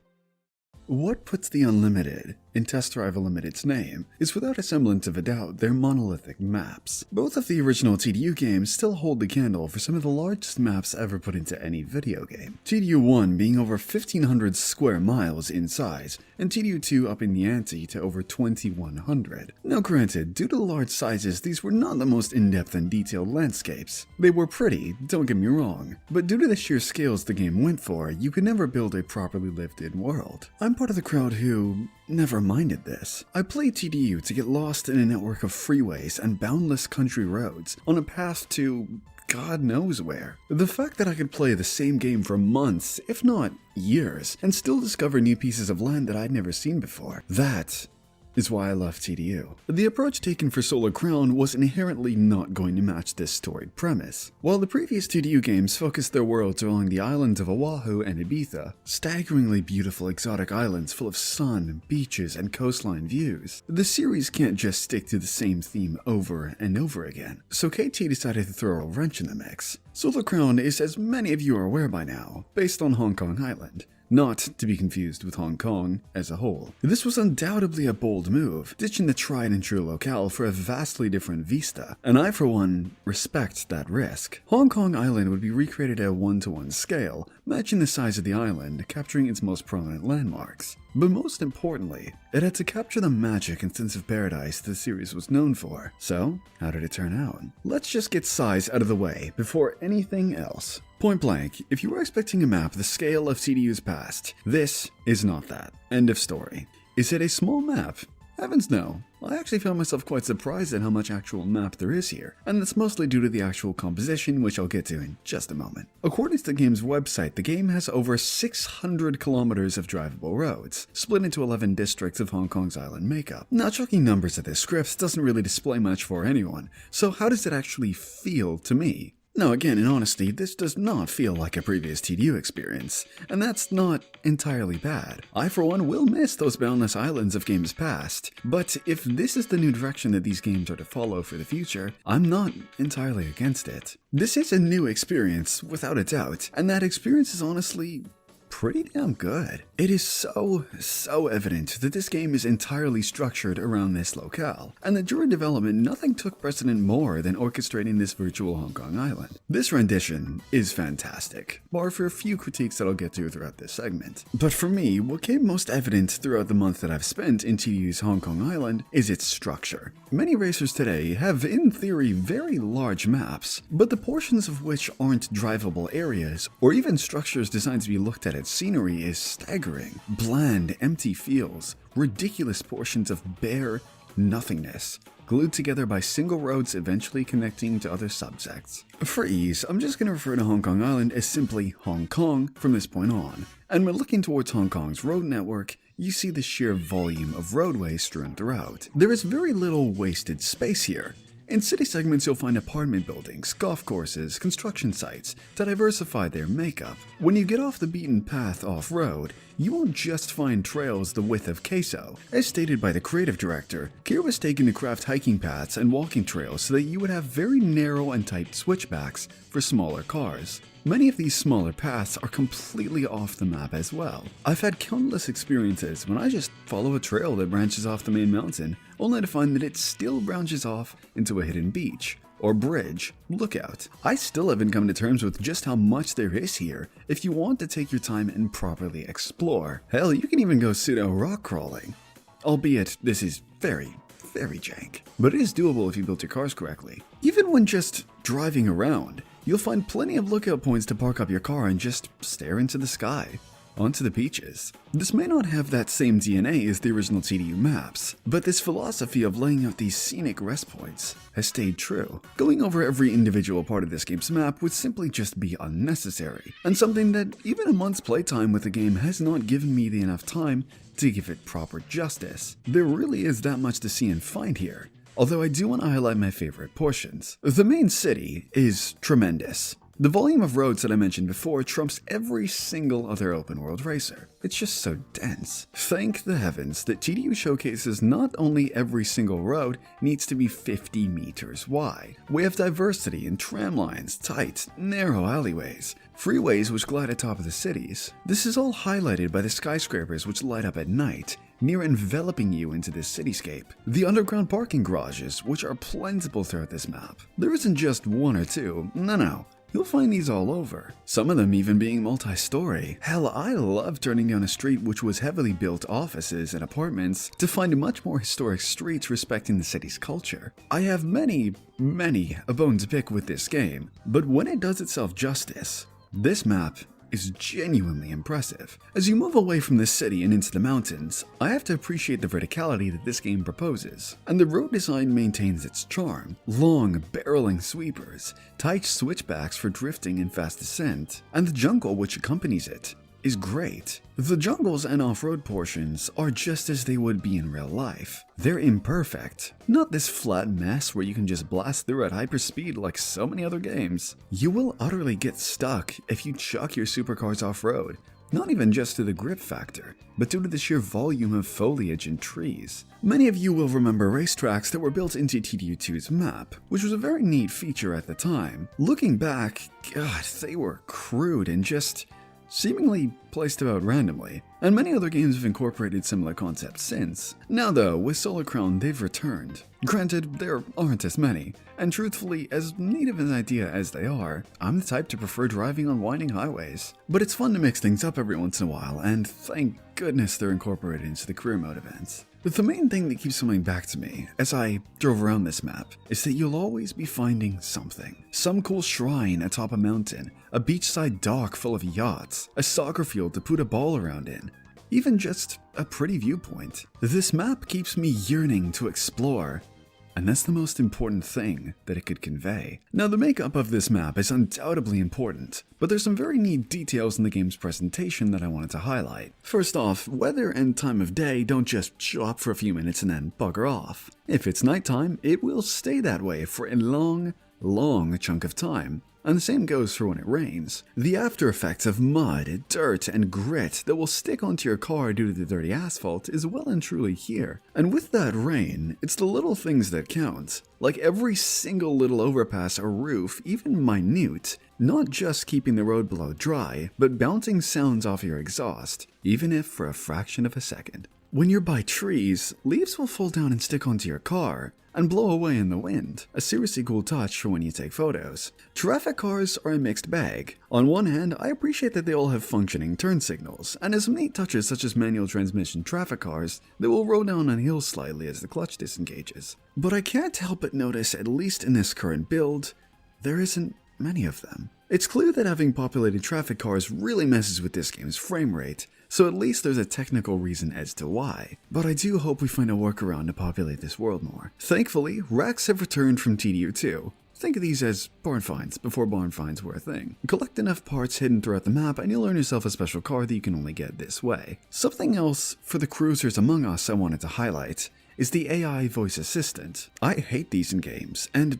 A: What puts the Unlimited in Test Drive Unlimited's name is without a semblance of a doubt their monolithic maps. Both of the original TDU games still hold the candle for some of the largest maps ever put into any video game. TDU 1 being over 1,500 square miles in size, and TDU 2 upping the ante to over 2,100. Now granted, due to the large sizes, these were not the most in-depth and detailed landscapes. They were pretty, don't get me wrong, but due to the sheer scales the game went for, you could never build a properly lived-in world. I'm part of the crowd who never minded this. I played TDU to get lost in a network of freeways and boundless country roads on a path to God knows where. The fact that I could play the same game for months, if not years, and still discover new pieces of land that I'd never seen before, that is why I love TDU. The approach taken for Solar Crown was inherently not going to match this storied premise. While the previous TDU games focused their worlds along the islands of Oahu and Ibiza, staggeringly beautiful exotic islands full of sun, beaches, and coastline views, the series can't just stick to the same theme over and over again. So KT decided to throw a wrench in the mix. Solar Crown is, as many of you are aware by now, based on Hong Kong Island, not to be confused with Hong Kong as a whole. This was undoubtedly a bold move, ditching the tried and true locale for a vastly different vista, and I for one respect that risk. Hong Kong Island would be recreated at a 1-to-1 scale, matching the size of the island, capturing its most prominent landmarks. But most importantly, it had to capture the magic and sense of paradise the series was known for. So, how did it turn out? Let's just get size out of the way before anything else. Point blank, if you were expecting a map the scale of TDU's past, this is not that. End of story. Is it a small map? Heavens no. I actually found myself quite surprised at how much actual map there is here, and that's mostly due to the actual composition, which I'll get to in just a moment. According to the game's website, the game has over 600 kilometers of drivable roads, split into 11 districts of Hong Kong's island makeup. Now, chucking numbers at this script doesn't really display much for anyone, so how does it actually feel to me? Now again, in honesty, this does not feel like a previous TDU experience, and that's not entirely bad. I for one will miss those boundless islands of games past, but if this is the new direction that these games are to follow for the future, I'm not entirely against it. This is a new experience, without a doubt, and that experience is honestly pretty damn good. It is so evident that this game is entirely structured around this locale, and that during development nothing took precedent more than orchestrating this virtual Hong Kong island. This rendition is fantastic, bar for a few critiques that I'll get to throughout this segment. But for me, what came most evident throughout the month that I've spent in TDU's Hong Kong island is its structure. Many racers today have, in theory, very large maps, but the portions of which aren't drivable areas, or even structures designed to be looked at as scenery, is staggering. Bland, empty fields, ridiculous portions of bare nothingness, glued together by single roads eventually connecting to other subsects. For ease, I'm just going to refer to Hong Kong Island as simply Hong Kong from this point on. And when looking towards Hong Kong's road network, you see the sheer volume of roadways strewn throughout. There is very little wasted space here. In city segments, you'll find apartment buildings, golf courses, construction sites to diversify their makeup. When you get off the beaten path off-road, you won't just find trails the width of queso. As stated by the creative director, care was taken to craft hiking paths and walking trails so that you would have very narrow and tight switchbacks for smaller cars. Many of these smaller paths are completely off the map as well. I've had countless experiences when I just follow a trail that branches off the main mountain, only to find that it still branches off into a hidden beach or bridge lookout. I still haven't come to terms with just how much there is here if you want to take your time and properly explore. Hell, you can even go pseudo rock crawling. Albeit, this is very jank. But it is doable if you build your cars correctly. Even when just driving around, you'll find plenty of lookout points to park up your car and just stare into the sky, onto the beaches. This may not have that same DNA as the original TDU maps, but this philosophy of laying out these scenic rest points has stayed true. Going over every individual part of this game's map would simply just be unnecessary, and something that even a month's playtime with the game has not given me the enough time to give it proper justice. There really is that much to see and find here. Although I do want to highlight my favorite portions. The main city is tremendous. The volume of roads that I mentioned before trumps every single other open world racer. It's just so dense. Thank the heavens that TDU showcases not only every single road needs to be 50 meters wide. We have diversity in tram lines, tight, narrow alleyways, freeways which glide atop of the cities. This is all highlighted by the skyscrapers which light up at night, near enveloping you into this cityscape. The underground parking garages, which are plentiful throughout this map. There isn't just one or two, no. You'll find these all over, some of them even being multi-story. Hell, I love turning down a street which was heavily built offices and apartments to find much more historic streets respecting the city's culture. I have many a bone to pick with this game, but when it does itself justice, this map is genuinely impressive. As you move away from this city and into the mountains, I have to appreciate the verticality that this game proposes, and the road design maintains its charm. Long, barreling sweepers, tight switchbacks for drifting and fast descent, and the jungle which accompanies it is great. The jungles and off-road portions are just as they would be in real life. They're imperfect, not this flat mess where you can just blast through at hyperspeed like so many other games. You will utterly get stuck if you chuck your supercars off-road, not even just to the grip factor, but due to the sheer volume of foliage and trees. Many of you will remember racetracks that were built into TDU2's map, which was a very neat feature at the time. Looking back, God, they were crude and just seemingly placed about randomly, and many other games have incorporated similar concepts since. Now though, with Solar Crown they've returned. Granted, there aren't as many, and truthfully, as neat of an idea as they are, I'm the type to prefer driving on winding highways. But it's fun to mix things up every once in a while, and thank goodness they're incorporated into the career mode events. But the main thing that keeps coming back to me as I drove around this map is that you'll always be finding something. Some cool shrine atop a mountain, a beachside dock full of yachts, a soccer field to put a ball around in, even just a pretty viewpoint. This map keeps me yearning to explore, and that's the most important thing that it could convey. Now, the makeup of this map is undoubtedly important, but there's some very neat details in the game's presentation that I wanted to highlight. First off, weather and time of day don't just show up for a few minutes and then bugger off. If it's nighttime, it will stay that way for a long chunk of time. And the same goes for when it rains. The after effects of mud, dirt, and grit that will stick onto your car due to the dirty asphalt is well and truly here. And with that rain, it's the little things that count. Like every single little overpass or roof, even minute, not just keeping the road below dry, but bouncing sounds off your exhaust, even if for a fraction of a second. When you're by trees, leaves will fall down and stick onto your car, and blow away in the wind, a seriously cool touch for when you take photos. Traffic cars are a mixed bag. On one hand, I appreciate that they all have functioning turn signals, and as neat touches such as manual transmission traffic cars that will roll down on hills slightly as the clutch disengages. But I can't help but notice, at least in this current build, there isn't many of them. It's clear that having populated traffic cars really messes with this game's frame rate, so at least there's a technical reason as to why. But I do hope we find a workaround to populate this world more. Thankfully, wrecks have returned from TDU2. Think of these as barn finds before barn finds were a thing. Collect enough parts hidden throughout the map and you'll earn yourself a special car that you can only get this way. Something else for the cruisers among us I wanted to highlight is the AI voice assistant. I hate these in games, and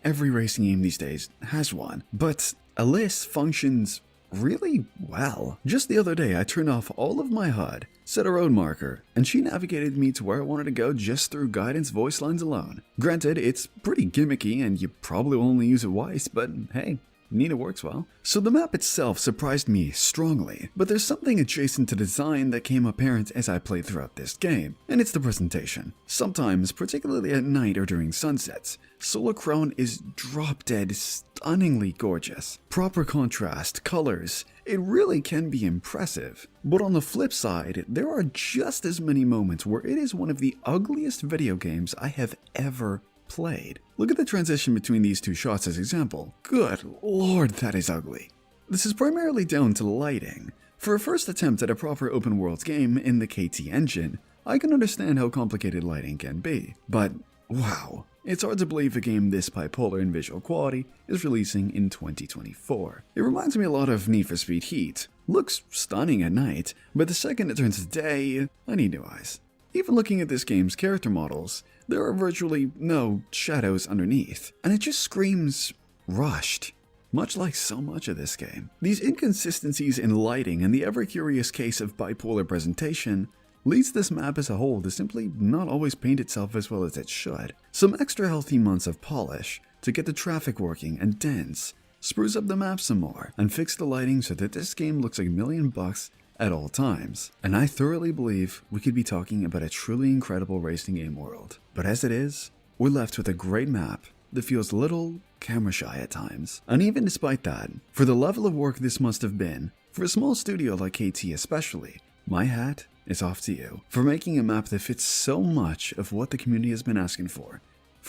A: every racing game these days has one, but Alice functions really well. Just the other day I turned off all of my HUD, set a road marker, and she navigated me to where I wanted to go just through guidance voice lines alone. Granted, it's pretty gimmicky and you probably will only use it once, but hey, neat, it works well. So the map itself surprised me strongly, but there's something adjacent to design that came apparent as I played throughout this game, and it's the presentation. Sometimes, particularly at night or during sunsets, Solar Crown is drop-dead stunningly gorgeous. Proper contrast, colors, it really can be impressive. But on the flip side, there are just as many moments where it is one of the ugliest video games I have ever played. Look at the transition between these two shots as example. Good lord, that is ugly. This is primarily down to lighting. For a first attempt at a proper open world game in the KT engine, I can understand how complicated lighting can be, but wow, it's hard to believe a game this bipolar in visual quality is releasing in 2024. It reminds me a lot of Need for Speed Heat. Looks stunning at night, but the second it turns to day, I need new eyes. Even looking at this game's character models, there are virtually no shadows underneath, and it just screams rushed, much like so much of this game. These inconsistencies in lighting and the ever-curious case of bipolar presentation leads this map as a whole to simply not always paint itself as well as it should. Some extra healthy months of polish to get the traffic working and dense, spruce up the map some more, and fix the lighting so that this game looks like $1,000,000 at all times. And I thoroughly believe we could be talking about a truly incredible racing game world. But as it is, we're left with a great map that feels a little camera shy at times. And even despite that, for the level of work this must have been, for a small studio like KT especially, my hat is off to you for making a map that fits so much of what the community has been asking for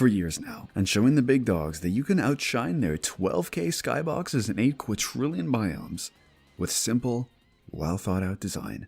A: years now, and showing the big dogs that you can outshine their 12K skyboxes and 8 quadrillion biomes with simple, well thought out design.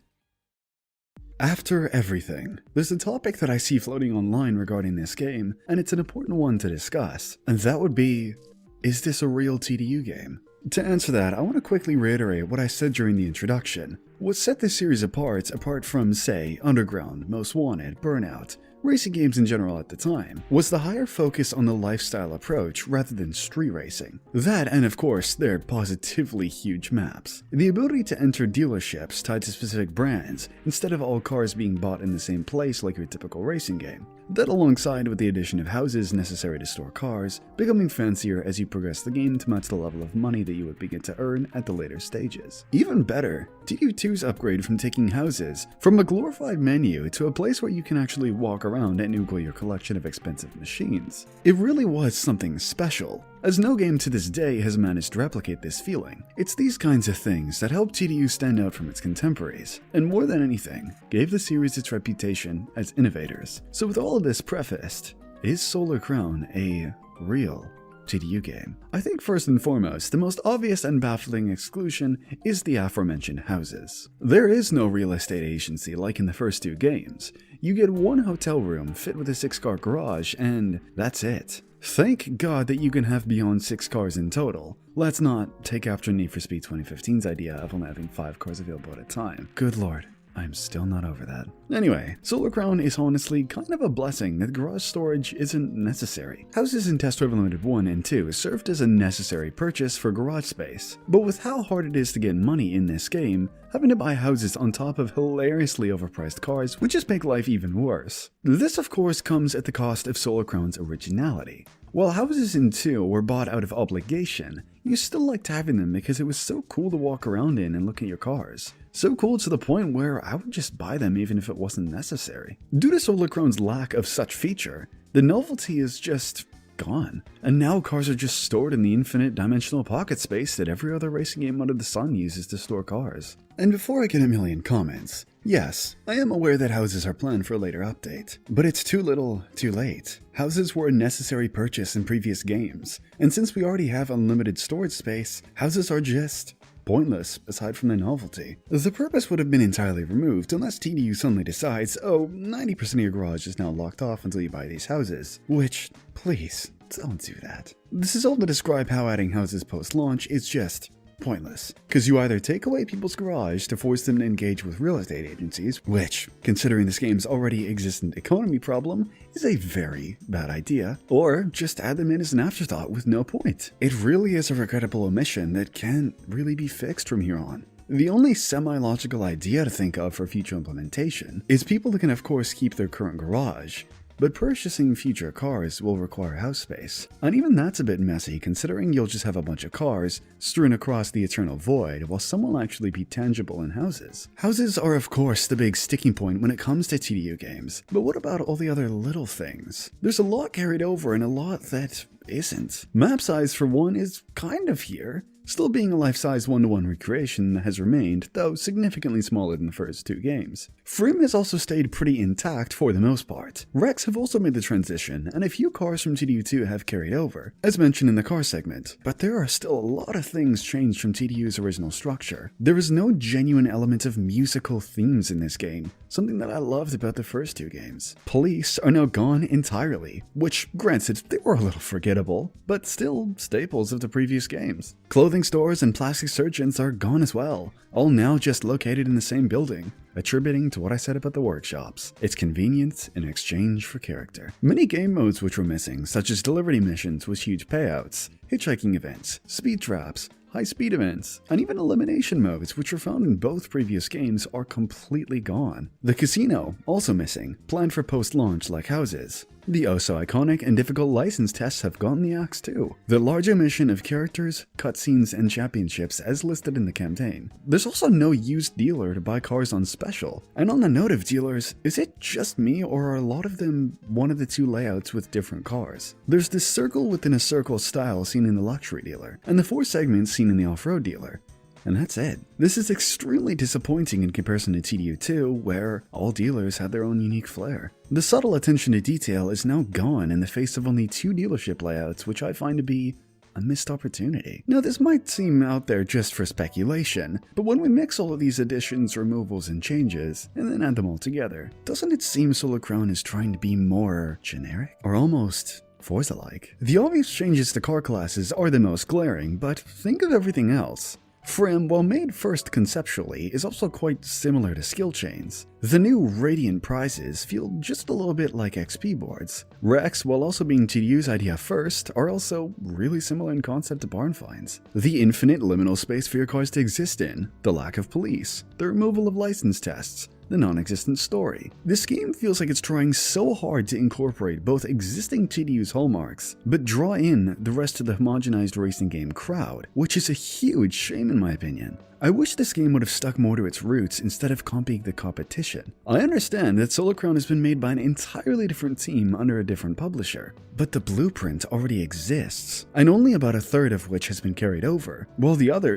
A: After everything, there's a topic that I see floating online regarding this game, and it's an important one to discuss, and that would be, is this a real TDU game? To answer that, I want to quickly reiterate what I said during the introduction. What set this series apart from, say, Underground, Most Wanted, Burnout, racing games in general at the time, was the higher focus on the lifestyle approach rather than street racing. That, and of course, their positively huge maps. The ability to enter dealerships tied to specific brands, instead of all cars being bought in the same place like your typical racing game. That alongside with the addition of houses necessary to store cars, becoming fancier as you progress the game to match the level of money that you would begin to earn at the later stages. Even better, TDU2's upgrade from taking houses from a glorified menu to a place where you can actually walk around and noogle your collection of expensive machines. It really was something special, as no game to this day has managed to replicate this feeling. It's these kinds of things that help TDU stand out from its contemporaries, and more than anything, gave the series its reputation as innovators. So with all of this prefaced, is Solar Crown a real TDU game? I think first and foremost, the most obvious and baffling exclusion is the aforementioned houses. There is no real estate agency like in the first two games. You get one hotel room fit with a 6-car garage, and that's it. Thank God that you can have beyond 6 cars in total. Let's not take after Need for Speed 2015's idea of only having 5 cars available at a time. Good lord, I'm still not over that. Anyway, Solar Crown is honestly kind of a blessing that garage storage isn't necessary. Houses in Test Drive Unlimited 1 and 2 served as a necessary purchase for garage space, but with how hard it is to get money in this game, having to buy houses on top of hilariously overpriced cars would just make life even worse. This of course comes at the cost of Solar Crown's originality. While houses in 2 were bought out of obligation, you still liked having them because it was so cool to walk around in and look at your cars. So cool to the point where I would just buy them even if it wasn't necessary. Due to Solar Crown's lack of such feature, the novelty is just gone. And now cars are just stored in the infinite dimensional pocket space that every other racing game under the sun uses to store cars. And before I get a million comments, yes, I am aware that houses are planned for a later update, but it's too little, too late. Houses were a necessary purchase in previous games, and since we already have unlimited storage space, houses are just pointless aside from the novelty. The purpose would have been entirely removed unless TDU suddenly decides, oh, 90% of your garage is now locked off until you buy these houses, which, please, don't do that. This is all to describe how adding houses post-launch is just pointless, because you either take away people's garage to force them to engage with real estate agencies, which, considering this game's already existent economy problem, is a very bad idea, or just add them in as an afterthought with no point. It really is a regrettable omission that can't really be fixed from here on. The only semi-logical idea to think of for future implementation is people that can of course keep their current garage, but purchasing future cars will require house space. And even that's a bit messy considering you'll just have a bunch of cars strewn across the eternal void while some will actually be tangible in houses. Houses are of course the big sticking point when it comes to TDU games, but what about all the other little things? There's a lot carried over and a lot that isn't. Map size for one is kind of here, still being a life-size 1-to-1 recreation that has remained, though significantly smaller than the first two games. Frame has also stayed pretty intact for the most part. Wrecks have also made the transition, and a few cars from TDU2 have carried over, as mentioned in the car segment, but there are still a lot of things changed from TDU's original structure. There is no genuine element of musical themes in this game, something that I loved about the first two games. Police are now gone entirely, which, granted, they were a little forgettable, but still staples of the previous games. Clothing stores and plastic surgeons are gone as well, all now just located in the same building, attributing to what I said about the workshops. It's convenient in exchange for character. Many game modes which were missing, such as delivery missions with huge payouts, hitchhiking events, speed traps, high-speed events, and even elimination modes which were found in both previous games are completely gone. The casino, also missing, planned for post-launch like houses. The oh-so-iconic and difficult license tests have gotten the axe too. The large omission of characters, cutscenes, and championships as listed in the campaign. There's also no used dealer to buy cars on special. And on the note of dealers, is it just me or are a lot of them one of the two layouts with different cars? There's this circle within a circle style seen in the luxury dealer, and the 4 segments seen in the off-road dealer. And that's it. This is extremely disappointing in comparison to TDU2, where all dealers had their own unique flair. The subtle attention to detail is now gone in the face of only 2 dealership layouts, which I find to be a missed opportunity. Now this might seem out there just for speculation, but when we mix all of these additions, removals, and changes, and then add them all together, doesn't it seem Solar Crown is trying to be more generic? Or almost Forza-like? The obvious changes to car classes are the most glaring, but think of everything else. Frim, while made first conceptually, is also quite similar to skill chains. The new Radiant prizes feel just a little bit like XP boards. Wrecks, while also being TDU's idea first, are also really similar in concept to barn finds. The infinite liminal space for your cars to exist in, the lack of police, the removal of license tests, the non-existent story. This game feels like it's trying so hard to incorporate both existing TDU's hallmarks, but draw in the rest of the homogenized racing game crowd, which is a huge shame in my opinion. I wish this game would have stuck more to its roots instead of copying the competition. I understand that Solar Crown has been made by an entirely different team under a different publisher, but the blueprint already exists, and only about a third of which has been carried over, while the other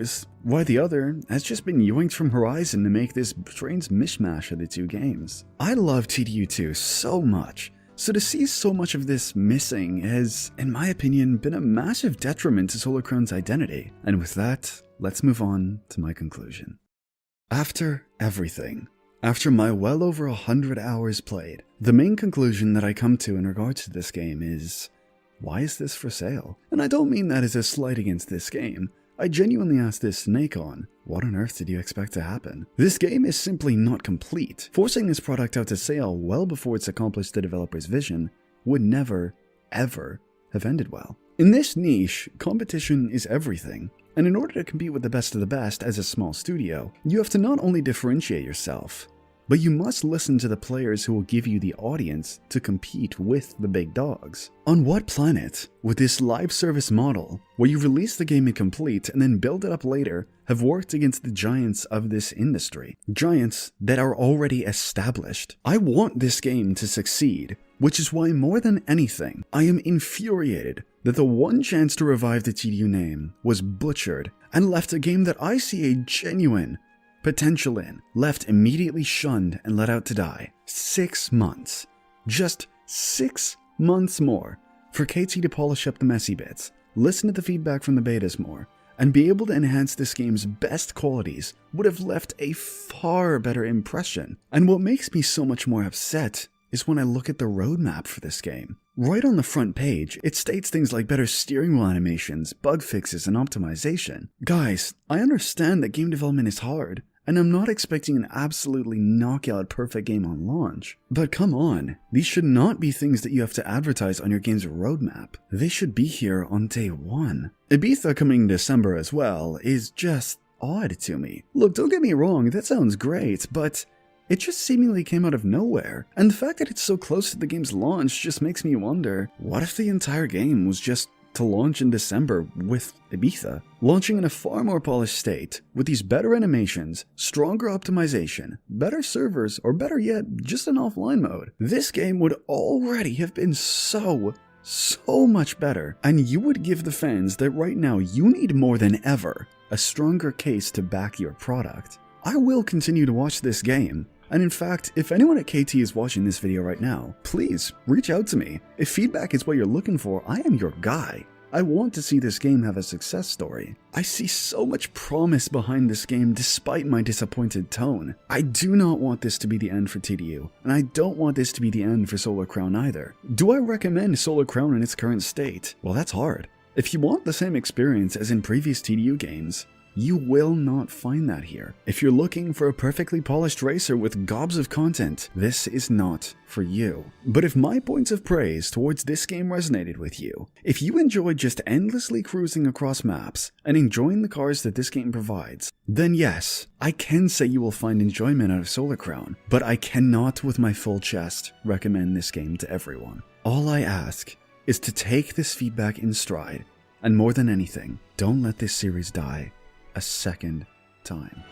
A: has just been yoinked from Horizon to make this strange mishmash of the two games. I love TDU2 so much, so to see so much of this missing has, in my opinion, been a massive detriment to Solar Crown's identity, and with that, let's move on to my conclusion. After everything, after my well over 100 hours played, the main conclusion that I come to in regards to this game is, why is this for sale? And I don't mean that as a slight against this game. I genuinely asked this to Nacon, what on earth did you expect to happen? This game is simply not complete. Forcing this product out to sale well before it's accomplished the developer's vision would never, ever have ended well. In this niche, competition is everything. And in order to compete with the best of the best as a small studio, you have to not only differentiate yourself, but you must listen to the players who will give you the audience to compete with the big dogs. On what planet would this live service model, where you release the game incomplete and then build it up later, have worked against the giants of this industry? Giants that are already established. I want this game to succeed, which is why more than anything, I am infuriated that the one chance to revive the TDU name was butchered and left a game that I see a genuine potential in, left immediately shunned and let out to die. 6 months. Just 6 months more for KT to polish up the messy bits, listen to the feedback from the betas more, and be able to enhance this game's best qualities would have left a far better impression. And what makes me so much more upset is when I look at the roadmap for this game. Right on the front page, it states things like better steering wheel animations, bug fixes, and optimization. Guys, I understand that game development is hard, and I'm not expecting an absolutely knockout perfect game on launch. But come on, these should not be things that you have to advertise on your game's roadmap. They should be here on day one. Ibiza coming in December as well is just odd to me. Look, don't get me wrong, that sounds great, but it just seemingly came out of nowhere. And the fact that it's so close to the game's launch just makes me wonder, what if the entire game was just to launch in December with Ibiza, launching in a far more polished state, with these better animations, stronger optimization, better servers, or better yet, just an offline mode. This game would already have been so much better, and you would give the fans that right now you need more than ever a stronger case to back your product. I will continue to watch this game, and in fact, if anyone at KT is watching this video right now, please reach out to me. If feedback is what you're looking for, I am your guy. I want to see this game have a success story. I see so much promise behind this game despite my disappointed tone. I do not want this to be the end for TDU, and I don't want this to be the end for Solar Crown either. Do I recommend Solar Crown in its current state? Well, that's hard. If you want the same experience as in previous TDU games, you will not find that here. If you're looking for a perfectly polished racer with gobs of content, this is not for you. But if my points of praise towards this game resonated with you, if you enjoyed just endlessly cruising across maps and enjoying the cars that this game provides, then yes, I can say you will find enjoyment out of Solar Crown, but I cannot with my full chest recommend this game to everyone. All I ask is to take this feedback in stride, and more than anything, don't let this series die a second time.